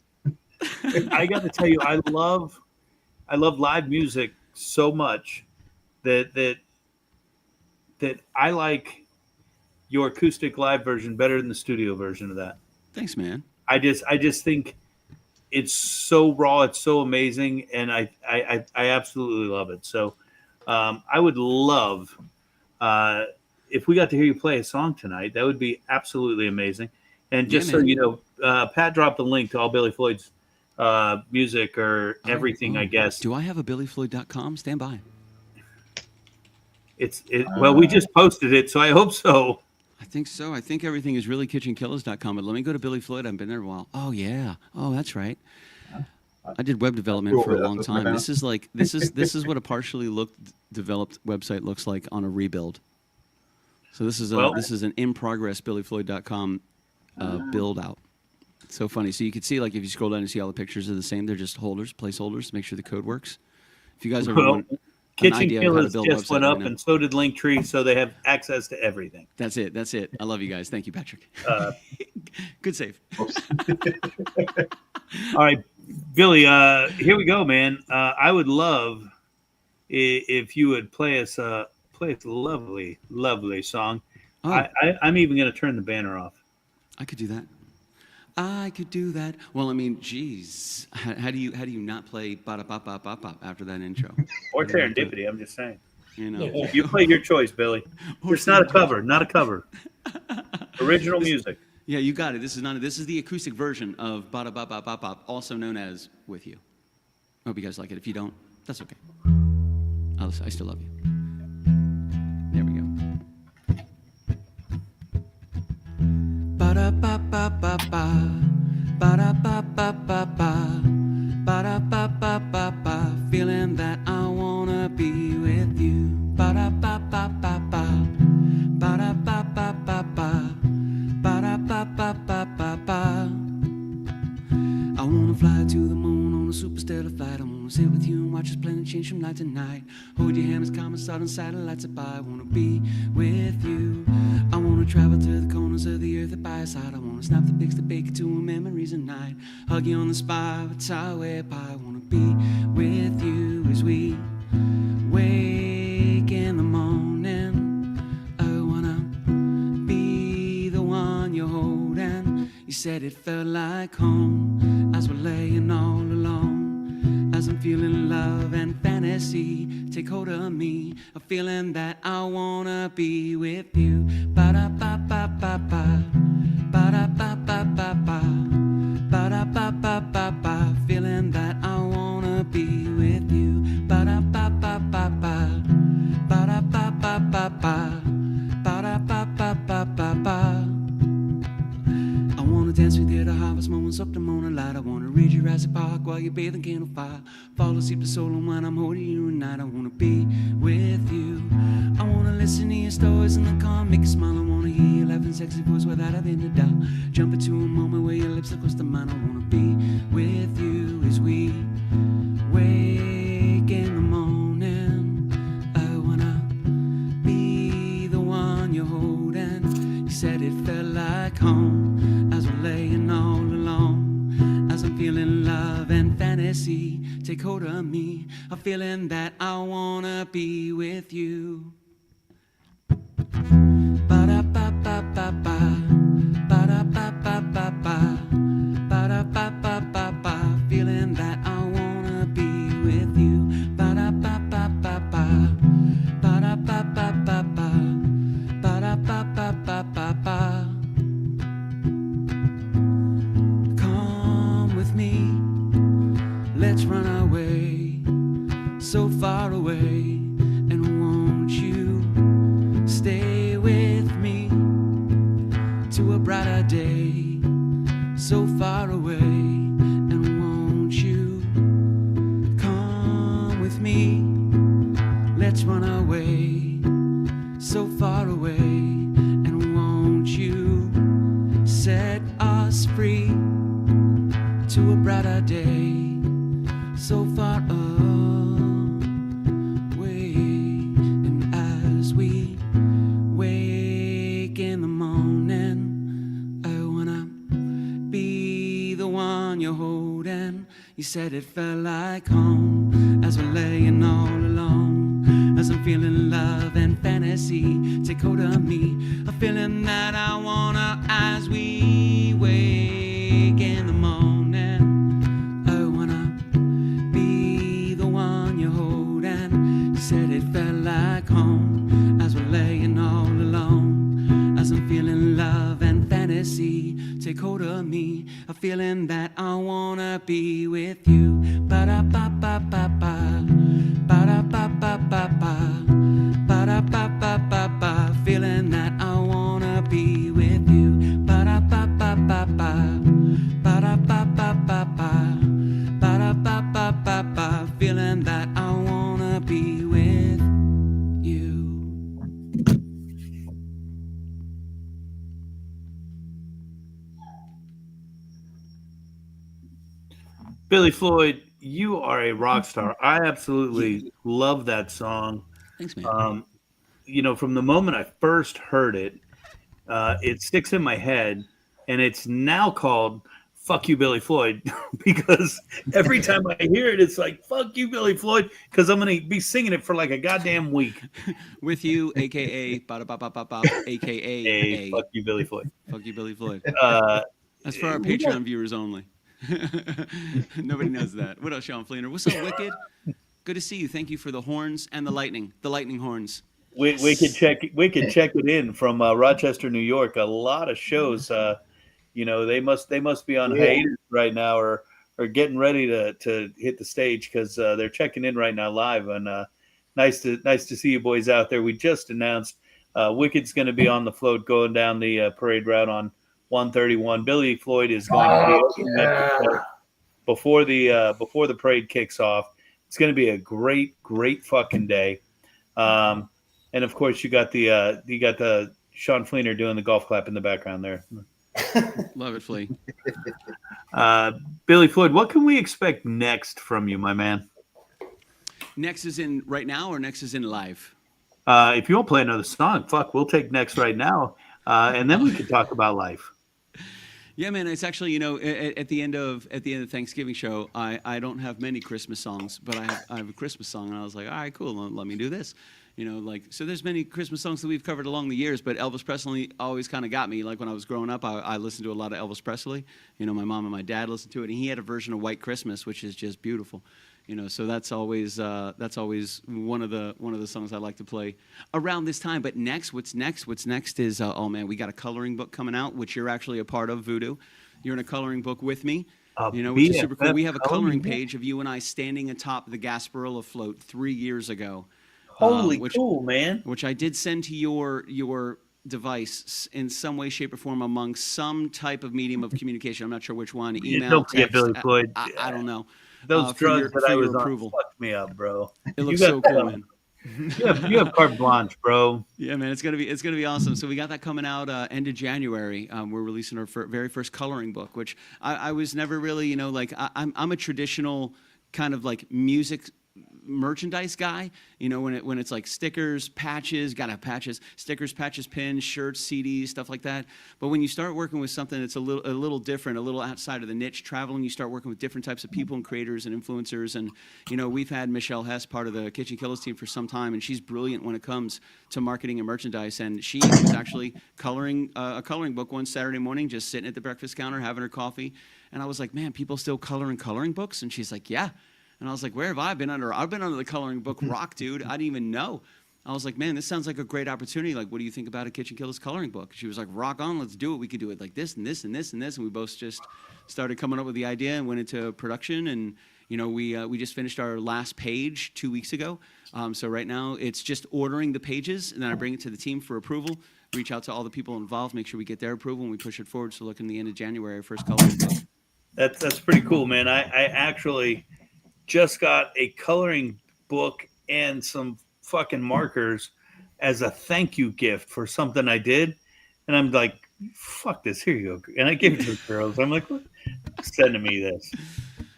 I got to tell you, I love live music so much that I like your acoustic live version better than the studio version of that. Thanks, man. I just think it's so raw, it's so amazing, and I absolutely love it. So I would love if we got to hear you play a song tonight. That would be absolutely amazing. And just so you know, Pat dropped the link to all Billy Floyd's music or everything, I guess. Do I have a BillyFloyd.com? Stand by. Well, we just posted it, so I hope so. I think so. I think everything is really kitchenkillers.com, but let me go to Billy Floyd. I've been there a while. Oh, yeah. Oh, that's right. I did web development for a long time. This is what a partially developed website looks like on a rebuild. So this is an in progress BillyFloyd.com build out. It's so funny. So you can see, like, if you scroll down and see all the pictures are the same, they're just placeholders to make sure the code works. If you guys ever want Kitchen Killers just went up, and so did Linktree, so they have access to everything. That's it. I love you guys. Thank you, Patrick. Good save. All right, Billy, here we go, man. I would love if you would play us a lovely, lovely song. Oh. I'm even going to turn the banner off. I could do that. Well, I mean, geez, how do you not play Bada Bop Bop Bop Bop after that intro? Or Serendipity, I'm just saying. You know, you play your choice, Billy. It's not a cover. Original music. Yeah, you got it. This is the acoustic version of Bada Bop Bop Bop Bop, also known as With You. I hope you guys like it. If you don't, that's okay. I still love you. There we go. Ba ba ba ba ba, ba da ba ba ba ba, ba da ba ba ba ba. Feeling that I wanna be with you. Ba da ba ba ba ba, ba da ba ba ba ba, ba da ba ba ba ba ba. I wanna fly to the moon on a superstellar flight. I wanna sit with you and watch us planet change from night to night. Hold your hand as common start on satellites above. I wanna be with you. I wanna travel to the corners of the earth by your side. I wanna snap the pics to bake it to our memories at night. Hug you on the spine with Tower Pie. I wanna be with you as we wake in the morning. I wanna be the one you're holding. You said it felt like home as we're laying all alone. As I'm feeling love and fantasy take hold of me, a feeling that I wanna be with you. Ba da ba ba ba ba, ba da ba ba ba ba, ba da ba ba ba ba. Feeling that I wanna be with you. Ba da ba ba ba ba, ba da ba ba ba ba, ba da ba ba ba ba ba. I wanna dance with you to harvest moments up to morning light. I wanna read Jurassic Park while you're bathing candlefire. Fall asleep to soul and when I'm holding you at night. I wanna be with you. I wanna listen to your stories in the car, make you smile. I wanna hear your laughing sexy voice without having to doubt. Jump into a moment where your lips are close to mine. I wanna be take hold of me. A feeling that I wanna be with you. Ba-da-ba-ba-ba-ba, ba-da-ba-ba-ba-ba, ba-da-ba-ba-ba-ba, feeling that I wanna be with you. Ba-da-ba-ba-ba-ba, ba-da-ba-ba-ba-ba, ba-da-ba-ba-ba-ba. Come with me, let's run away, so far away, and won't you stay with me to a brighter day, so far away, and won't you come with me, let's run away, so far away, and won't you set us free to a brighter day, so far away. And as we wake in the morning, I wanna be the one you're holding. You said it felt like home as we're laying all alone, as I'm feeling love and fantasy take hold of me. A feeling that I wanna, as we wake in the morning, I wanna be the one you're holding. You said it felt like home as we're laying all alone, as I'm feeling love and fantasy take hold of me. A feeling that I wanna be with you. Ba-da-ba-ba-ba-ba, ba-da-ba-ba-ba-ba, ba-da-ba-ba-ba-ba, feeling that I wanna be with you. Ba-da-ba-ba-ba-ba, ba-da-ba-ba-ba-ba, ba-da-ba-ba-ba-ba, feeling that I wanna be with you. Billy Floyd, you are a rock star. I absolutely love that song. Thanks, man. From the moment I first heard it, it sticks in my head, and it's now called "Fuck You, Billy Floyd," because every time I hear it, it's like "Fuck you, Billy Floyd," because I'm gonna be singing it for like a goddamn week. With you, aka ba-da-ba-ba-ba-ba, aka Hey, fuck you, Billy Floyd. Fuck you, Billy Floyd. Uh, That's for our we got- Patreon viewers only. Nobody knows that. What else, Sean Fleener? What's up, Wicked? Good to see you. Thank you for the horns and the lightning horns. we could check it in from Rochester, New York. A lot of shows. They must be on hiatus right now, or getting ready to hit the stage, because they're checking in right now live. And nice to see you boys out there. We just announced Wicked's going to be on the float going down the parade route on 131. Billy Floyd is going to be before the parade kicks off. It's going to be a great fucking day. And of course you got the Sean Fleener doing the golf clap in the background there. Love it, Flea. Billy Floyd, what can we expect next from you, my man? Next is in right now, or next is in live? If you won't play another song, we'll take next right now, and then we can talk about life. Yeah, man. It's actually, at the end of the Thanksgiving show, I don't have many Christmas songs, but I have a Christmas song, and I was like, all right, cool, let me do this. So there's many Christmas songs that we've covered along the years, but Elvis Presley always kind of got me. Like when I was growing up, I listened to a lot of Elvis Presley. My mom and my dad listened to it, and he had a version of White Christmas, which is just beautiful. So that's always one of the songs I like to play around this time. But what's next is we got a coloring book coming out, which you're actually a part of, VooDoo. You're in a coloring book with me. Which is super cool. We have a coloring page of you and I standing atop the Gasparilla float 3 years ago. Cool, man. Which I did send to your device in some way, shape, or form among some type of medium of communication. I'm not sure which one. Email, don't forget text, Billy Floyd. I don't know. Those drugs that I was on approval. fucked me up, bro. It looks so cool, man. You have carte blanche, bro. Yeah, man, it's gonna be awesome. So we got that coming out end of January. We're releasing our very first coloring book, which I was never really, I'm a traditional kind of like music merchandise guy. You know, when it's like stickers, patches, gotta have patches, stickers, patches, pins, shirts, CDs, stuff like that. But when you start working with something that's a little different, a little outside of the niche, traveling, you start working with different types of people and creators and influencers. And you know, we've had Michelle Hess, part of the Kitchen Killers team, for some time, and she's brilliant when it comes to marketing and merchandise. And she was actually coloring a coloring book one Saturday morning, just sitting at the breakfast counter having her coffee. And I was like, man, people still color in coloring books? And she's like, yeah. And I was like, where have I been under? I've been under the coloring book rock, dude. I didn't even know. I was like, man, this sounds like a great opportunity. Like, what do you think about a Kitchen Killers coloring book? She was like, rock on, let's do it. We could do it like this and this and this and this. And we both just started coming up with the idea and went into production. And, you know, we just finished our last page 2 weeks ago. So right now it's just ordering the pages, and then I bring it to the team for approval, reach out to all the people involved, make sure we get their approval, and we push it forward. So look in the end of January, our first coloring book. That's pretty cool, man. I actually just got a coloring book and some fucking markers as a thank you gift for something I did. And I'm like, fuck this, here you go. And I gave it to the girls. I'm like, what? Sending me this.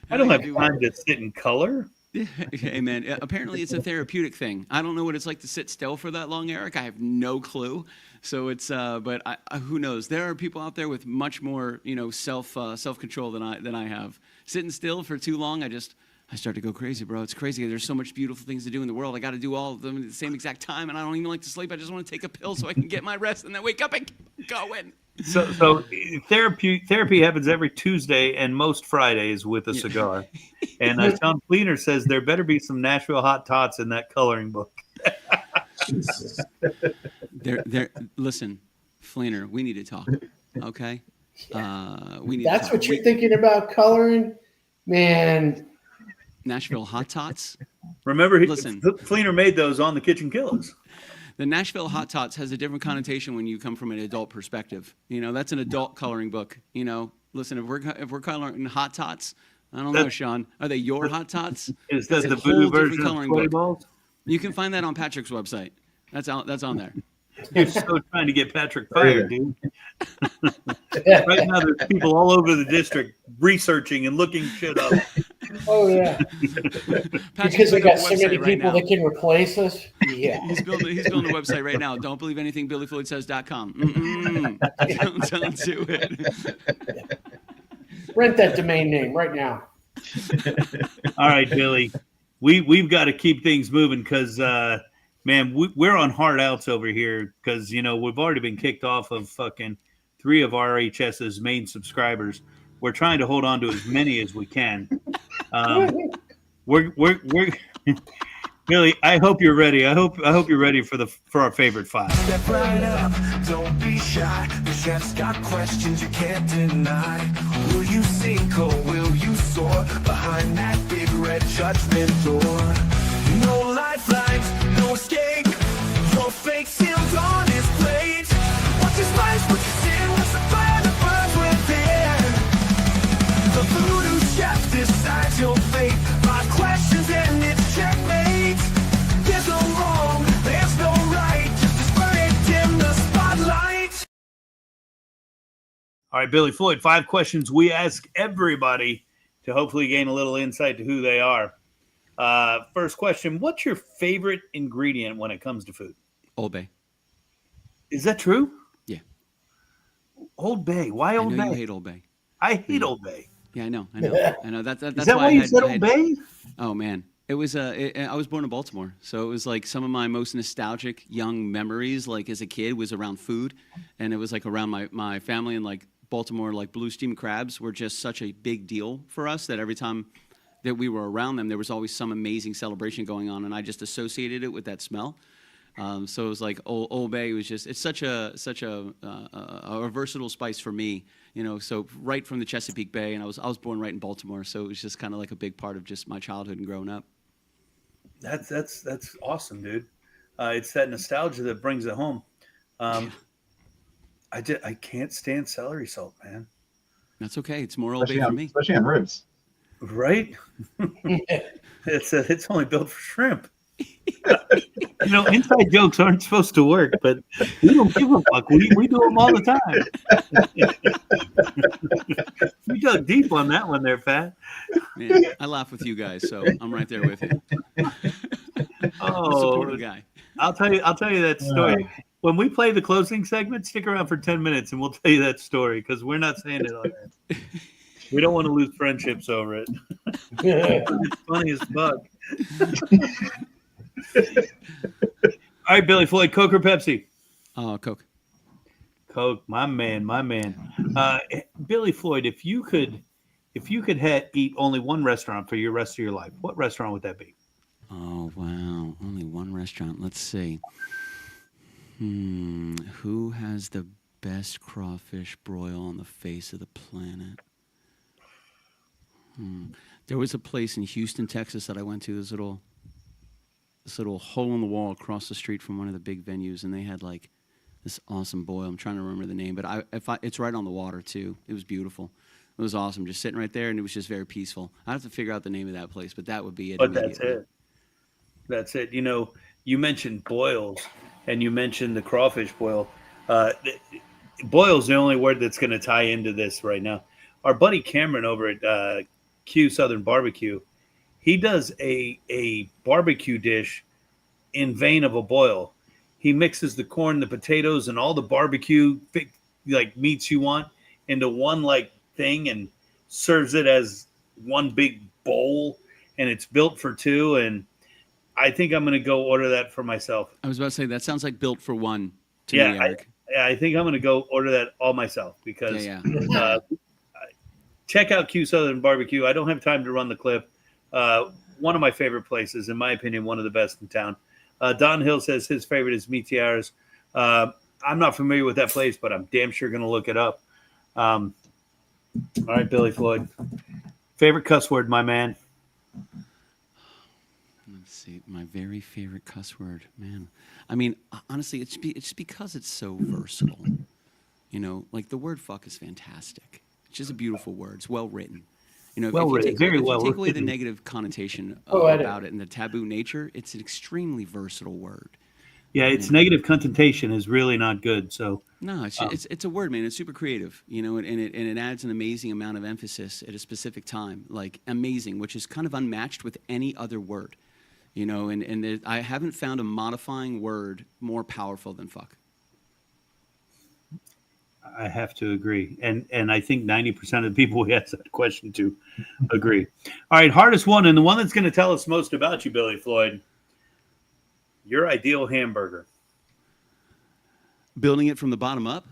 I don't have time to sit and color. Hey, man, apparently it's a therapeutic thing. I don't know what it's like to sit still for that long, Eric. I have no clue. So it's, but who knows? There are people out there with much more, you know, self-control than I have. Sitting still for too long, I start to go crazy, bro. It's crazy. There's so much beautiful things to do in the world. I got to do all of them at the same exact time, and I don't even like to sleep. I just want to take a pill so I can get my rest and then wake up and keep going. So therapy happens every Tuesday and most Fridays with a cigar. And Tom Fleener says there better be some Nashville hot tots in that coloring book. Listen, Fleener, we need to talk. Okay, we need. That's what you're thinking about coloring, man. Nashville hot tots. Remember, Fleener made those on the Kitchen Killers. The Nashville hot tots has a different connotation when you come from an adult perspective. You know, that's an adult coloring book. You know, listen, if we're coloring hot tots, I don't know, Sean. Are they your hot tots? Is that the VooDoo version of Toy Balls? You can find that on Patrick's website. That's on there. You're so trying to get Patrick fired, dude. Right now, there's people all over the district researching and looking shit up. Oh, yeah. Because we got so many people that can replace us. Yeah. He's building a website right now. Don't believe anything BillyFloydSays.com. Don't do it. Rent that domain name right now. All right, Billy. We've got to keep things moving because, man, we're on hard outs over here because, you know, we've already been kicked off of fucking 3 of RHS's main subscribers. We're trying to hold on to as many as we can. We're Billy, I hope you're ready. I hope you're ready for our favorite 5. Step right up, don't be shy. The chef's got questions you can't deny. Will you sink or will you soar behind that big red judgment door? No lifelines, no escape. Your fate sealed on his plate. What's your spice? What's your sin? What's the fire that burns within? The VooDoo chef decides your fate. 5 questions and it's checkmate. There's no wrong, there's no right. Just as burnt in the spotlight. All right, Billy Floyd, 5 questions we ask everybody to hopefully gain a little insight to who they are. First question, what's your favorite ingredient when it comes to food? Old Bay. Is that true? Yeah. Old Bay. Why Old Bay? You hate Old Bay. I hate Old Bay. Yeah, I know. That's Is that why you said Old Bay? Oh man, it was. I was born in Baltimore, so it was like some of my most nostalgic young memories, like as a kid, was around food, and it was like around my family, and like Baltimore, like blue steamed crabs were just such a big deal for us that every time that we were around them, there was always some amazing celebration going on, and I just associated it with that smell. So it was like Old Bay was just, it's such a versatile spice for me, you know, so right from the Chesapeake Bay, and I was born right in Baltimore, so it was just kind of like a big part of just my childhood and growing up. That's awesome, dude. It's that nostalgia that brings it home. I can't stand celery salt, man. That's okay. It's more Old Bay for me. Especially on ribs. Right? It's only built for shrimp. Inside jokes aren't supposed to work, but we don't give a fuck. We do them all the time. You dug deep on that one there, Pat. Man, I laugh with you guys, so I'm right there with you. I'm a supportive guy. I'll tell you that story. When we play the closing segment, stick around for 10 minutes and we'll tell you that story because we're not saying it on air. We don't want to lose friendships over it. It's funny as fuck. All right, Billy Floyd, Coke or Pepsi? Coke. Coke, my man. Billy Floyd, if you could eat only one restaurant for your rest of your life, what restaurant would that be? Oh, wow. Only one restaurant. Let's see. Who has the best crawfish broil on the face of the planet? There was a place in Houston, Texas that I went to, this little hole in the wall across the street from one of the big venues, and they had like this awesome boil. I'm trying to remember the name, but it's right on the water too. It was beautiful. It was awesome, just sitting right there, and it was just very peaceful. I have to figure out the name of that place, but that would be it. But that's it. You mentioned boils, and you mentioned the crawfish boil. Boil is the only word that's going to tie into this right now. Our buddy Cameron over at Q Southern Barbecue, he does a barbecue dish in vein of a boil. He mixes the corn, the potatoes, and all the barbecue meats you want into one thing and serves it as one big bowl. And it's built for two. And I think I'm going to go order that for myself. I was about to say that sounds like built for one to me, Eric. I think I'm going to go order that all myself because check out Q Southern Barbecue. I don't have time to run the clip. One of my favorite places, in my opinion, one of the best in town. Don Hill says his favorite is Mitiara's. I'm not familiar with that place, but I'm damn sure going to look it up. All right, Billy Floyd. Favorite cuss word, my man? Let's see. My very favorite cuss word, man. I mean, honestly, it's because it's so versatile. Like the word fuck is fantastic. It's just a beautiful word. It's well written. If you take away the negative connotation about it and the taboo nature, it's an extremely versatile word. Yeah, its negative connotation is really not good. So no, it's a word, man. It's super creative, and it adds an amazing amount of emphasis at a specific time, like amazing, which is kind of unmatched with any other word, And I haven't found a modifying word more powerful than fuck. I have to agree. And I think 90% of the people we asked that question to agree. All right, hardest one, and the one that's going to tell us most about you, Billy Floyd, your ideal hamburger. Building it from the bottom up?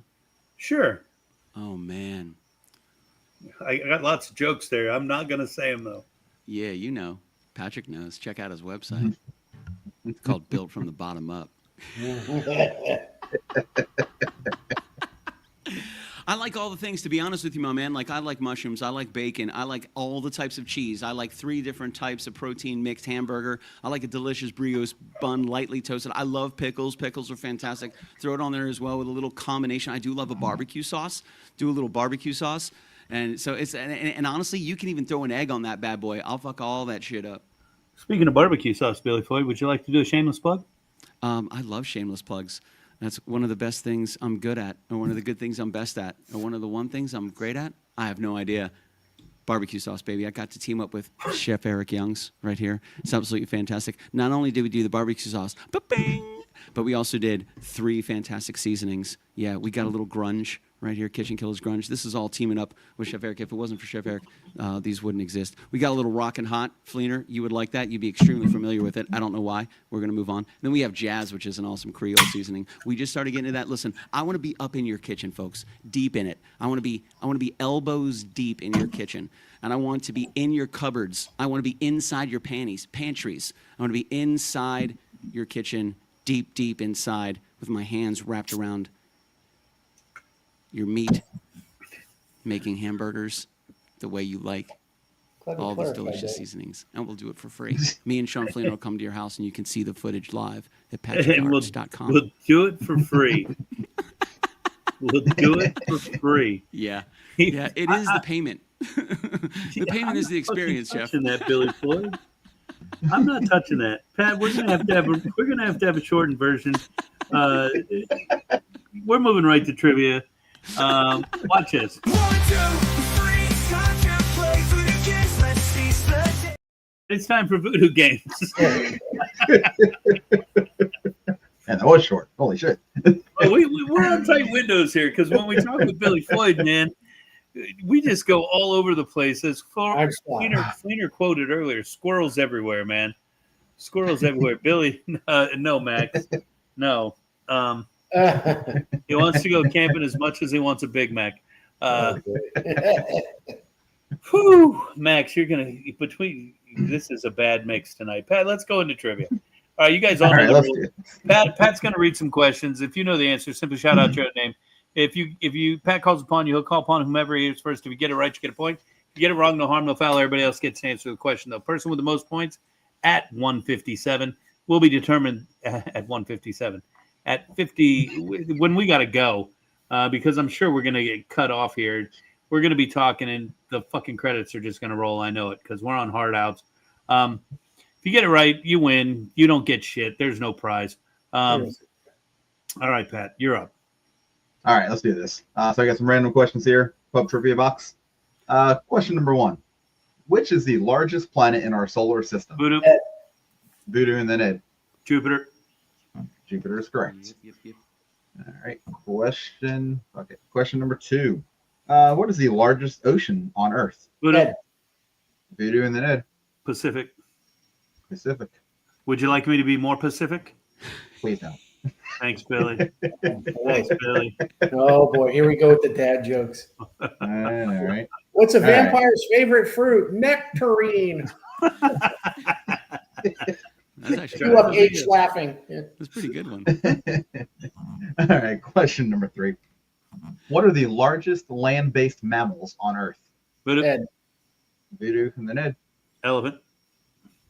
Sure. Oh, man. I got lots of jokes there. I'm not going to say them, though. Yeah, Patrick knows. Check out his website. It's called Built from the Bottom Up. I like all the things, to be honest with you, my man. Like, I like mushrooms. I like bacon. I like all the types of cheese. I like 3 different types of protein mixed hamburger. I like a delicious brioche bun, lightly toasted. I love pickles. Pickles are fantastic. Throw it on there as well with a little combination. I do love a barbecue sauce. Do a little barbecue sauce. And so and honestly, you can even throw an egg on that bad boy. I'll fuck all that shit up. Speaking of barbecue sauce, Billy Floyd, would you like to do a shameless plug? I love shameless plugs. That's one of the best things I'm good at, or one of the good things I'm best at, or one of the one things I'm great at. I have no idea. Barbecue sauce, baby. I got to team up with Chef Erik Youngs right here. It's absolutely fantastic. Not only did we do the barbecue sauce, but we also did 3 fantastic seasonings. Yeah, we got a little grunge right here, Kitchen Killers Grunge. This is all teaming up with Chef Erik. If it wasn't for Chef Erik, these wouldn't exist. We got a little Rockin' Hot Fleener. You would like that. You'd be extremely familiar with it. I don't know why. We're going to move on. Then we have Jazz, which is an awesome Creole seasoning. We just started getting into that. Listen, I want to be up in your kitchen, folks, deep in it. I want to be elbows deep in your kitchen. And I want to be in your cupboards. I want to be inside your pantries. I want to be inside your kitchen, deep, deep inside, with my hands wrapped around your meat, making hamburgers the way you like, all these delicious seasonings, and we'll do it for free. Me and Sean Flynn will come to your house, and you can see the footage live at patrickarts.com. We'll do it for free. We'll do it for free. Yeah, it is the payment. The payment is the experience, Jeff. That Billy Floyd. I'm not touching that, Pat. We're gonna have to have a shortened version. We're moving right to trivia. Watch this. 1, 2, 3, contemplate VooDoo Games. Let's seize the day. It's time for VooDoo Games. And that was short. Holy shit. We're on tight windows here because when we talk with Billy Floyd, man, we just go all over the place. As Fleener quoted earlier, squirrels everywhere, man. Squirrels everywhere. Billy, no, Max. No. He wants to go camping as much as he wants a Big Mac. Whew, Max, you're going to, this is a bad mix tonight. Pat, let's go into trivia. All right, you guys all know the rules. Pat's going to read some questions. If you know the answer, simply shout out your name. If Pat calls upon you, he'll call upon whomever he is first. If you get it right, you get a point. If you get it wrong, no harm, no foul. Everybody else gets to answer the question. The person with the most points at 157 will be determined at 157. At 50, when we got to go, because I'm sure we're going to get cut off here. We're going to be talking, and the fucking credits are just going to roll. I know it, because we're on hard outs. If you get it right, you win. You don't get shit. There's no prize. All right, Pat, you're up. All right, let's do this. So I got some random questions here. Pub trivia box. Question number 1. Which is the largest planet in our solar system? VooDoo. VooDoo and then Ed. Jupiter. Jupiter is correct. Yep. All right. Question number 2. What is the largest ocean on Earth? VooDoo. VooDoo and then Ed. Pacific. Pacific. Would you like me to be more Pacific? Please don't. Thanks, Billy. Thanks, Billy. Oh boy, here we go with the dad jokes. All right. What's a vampire's favorite fruit? Nectarine. That's actually You up H laughing. Yeah. that's a pretty good one. All right. Question number 3. What are the largest land-based mammals on Earth? VooDoo. Ed. VooDoo and then Ed. Elephant.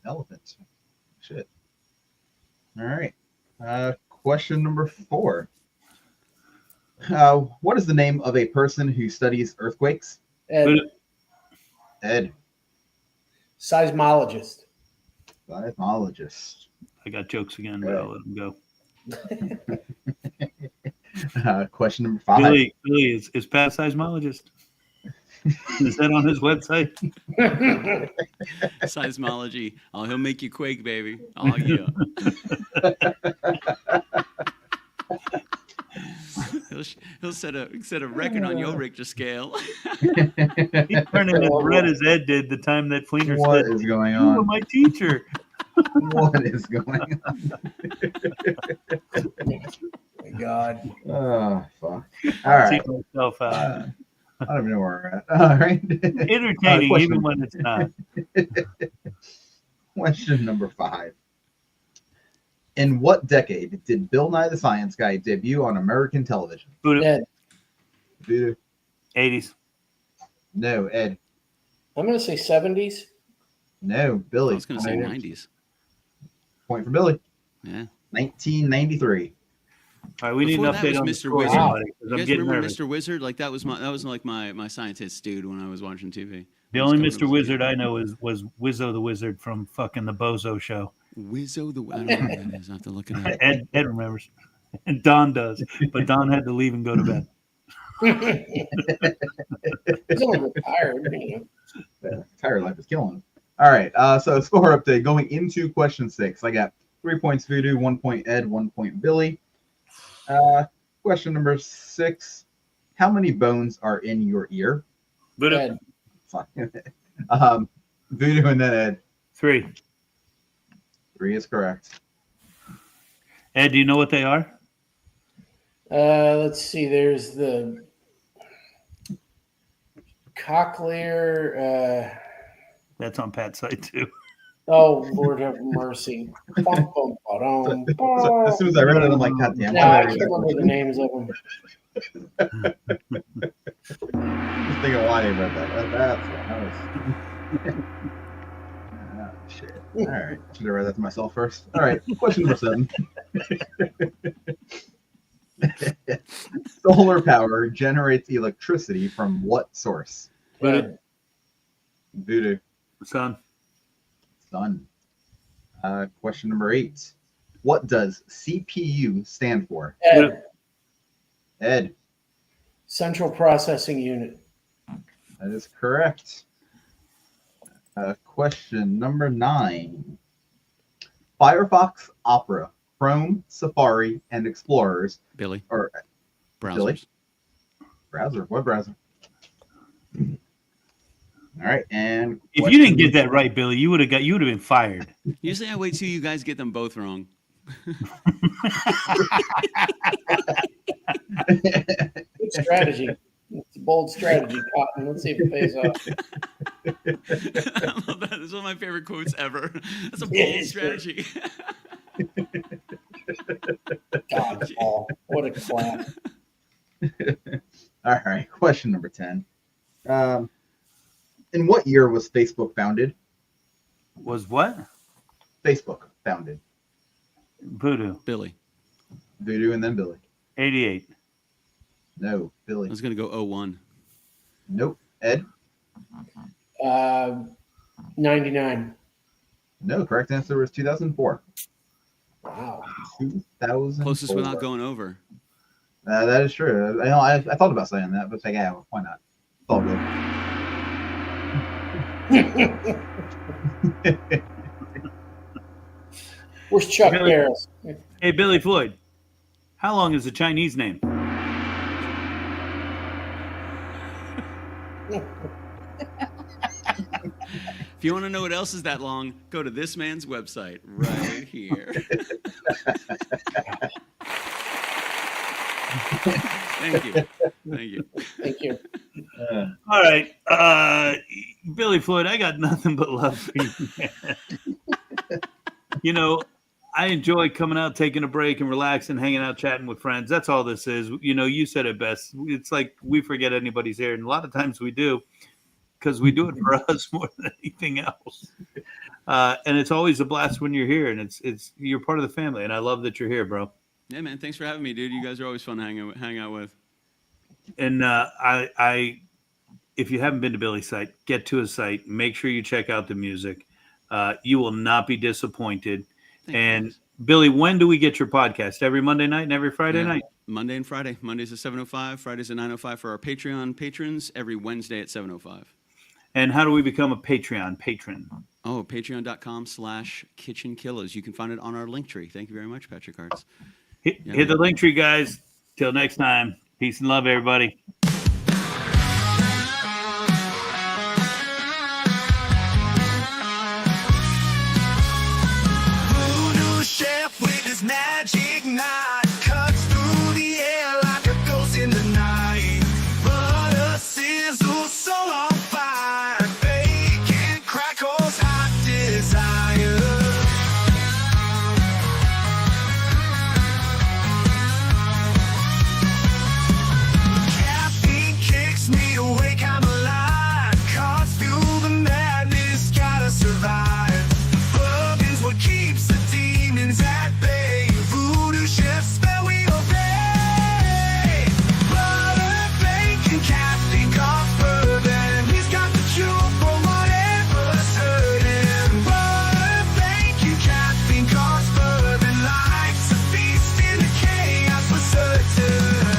Elephant. Shit. All right. Question number 4. What is the name of a person who studies earthquakes? Ed. VooDoo. Ed. Seismologist. Seismologist. I got jokes again, but I'll let them go. Question number 5. Billy is Pat a seismologist? Is that on his website? Seismology. Oh, he'll make you quake, baby. Oh, yeah. He'll set a record on your Richter scale. He's turning as red as Ed did the time that Fleener said, What is going "You were on? my teacher." What is going on? My God. Oh, fuck. All right. See myself out. I don't even know where we're at. All right. Entertaining, question. even when it's not. Question number 5. In what decade did Bill Nye the Science Guy debut on American television? VooDoo. Ed. VooDoo. 80s. No, Ed. I'm going to say 70s. No, I Billy. was going to say 90s. Point for Billy. Yeah. 1993. All right, we Before need an that update was on the Mr. score, Wizard. everybody, 'cause You I'm guys getting remember nervous. Mr. Wizard? Like that was like my scientist dude when I was watching TV. The only Mr. Wizard I know was Wizzo the Wizard from fucking the Bozo Show. Wizzo the I don't know what that is. I have to look it up. Ed remembers, and Don does, but Don had to leave and go to bed. He's only retired. Entire life is killing him. All right. So score update going into question 6. I got 3 points VooDoo, 1 point Ed, 1 point Billy. Question number 6. How many bones are in your ear? VooDoo. Ed. Fuck. VooDoo and then Ed. 3. 3 is correct. Ed, do you know what they are? Let's see. There's the cochlear. That's on Pat's site too. Oh, Lord have mercy. So as soon as I read it, I'm like, God damn. No, I can't remember the names of them. Just thinking why they read that. That's what I was. Oh, shit. All right. Should have read that to myself first. All right. Question number 7. Solar power generates electricity from what source? VooDoo. VooDoo. Sun. Sun. Question number 8. What does CPU stand for? Ed, Ed, Central Processing Unit. that is correct. Question number 9. Firefox, Opera, Chrome, Safari, and Explorers. Billy. Or Browsers. Billy? Browser. What browser? All right, and If you didn't get that right, Billy, you would have been fired. Usually I wait till you guys get them both wrong. Good strategy. It's a bold strategy, Cotton. Let's see if it pays off. I love that. That's one of my favorite quotes ever. That's a bold strategy. God, Paul. What a clap. All right, question number 10. In what year was Facebook founded? Was what? Facebook founded. VooDoo. Billy. VooDoo and then Billy. 88. No, Billy. I was going to go 01. Nope. Ed? 99. No, correct answer was 2004. Wow. 2004. Closest without going over. That is true. I thought about saying that, but it's like, yeah, well, why not? It's all good. Where's Chuck Billy. Barris? Hey, Billy Floyd. How long is the Chinese name? If you want to know what else is that long, go to this man's website right here. Thank you. Thank you. Thank you. All right. Billy Floyd, I got nothing but love for you, man. You know, I enjoy coming out, taking a break, and relaxing, hanging out, chatting with friends. That's all this is. You know, you said it best. It's like we forget anybody's here, and a lot of times we do, because we do it for us more than anything else. And it's always a blast when you're here, and it's you're part of the family, and I love that you're here, bro. Yeah, man. Thanks for having me, dude. You guys are always fun to hang out with. And if you haven't been to Billy's site, get to his site. Make sure you check out the music. You will not be disappointed. And Billy, when do we get your podcast? Every Monday night and every Friday night? Monday and Friday. Mondays at 7:05, Fridays at 9:05 for our Patreon patrons. Every Wednesday at 7:05. And how do we become a Patreon patron? Oh, patreon.com/Kitchen Killers. You can find it on our link tree. Thank you very much, Patrick Hartz. Hit the link tree, guys. Till next time. Peace and love, everybody. VooDoo chef with his magic knife cuts through the air like a ghost in the night. Butter sizzles so on fire, bacon crackles hot desire. Caffeine kicks me awake, I'm alive. Can't fuel the madness, gotta survive. Bourbon's what keeps the demons at bay. VooDoo chef spell we obey. Butter, bacon, caffeine, comfort, and he's got the cure for whatever's hurting. Butter, bacon, caffeine, comfort, and life's a feast in the chaos for certain.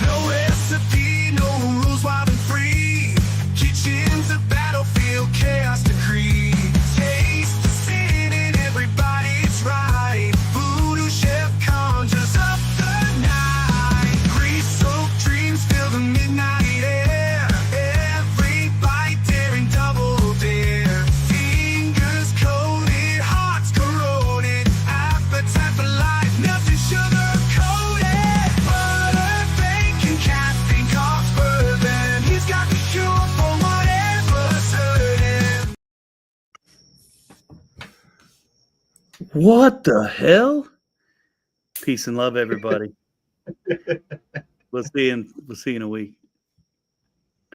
No recipe, no rules, wild and free. Kitchen's a battlefield, chaos decree. Taste the sin in everybody's right. VooDoo chef conjures up the night. Grease-soaked dreams fill the midnight air. Every bite daring double dare. Fingers coated, hearts corroded. Appetite for life, nothing sugar-coated. Butter, bacon, caffeine, comfort, then he's got the cure for whatever's hurting. What the hell? Peace and love, everybody. We'll see you in a week.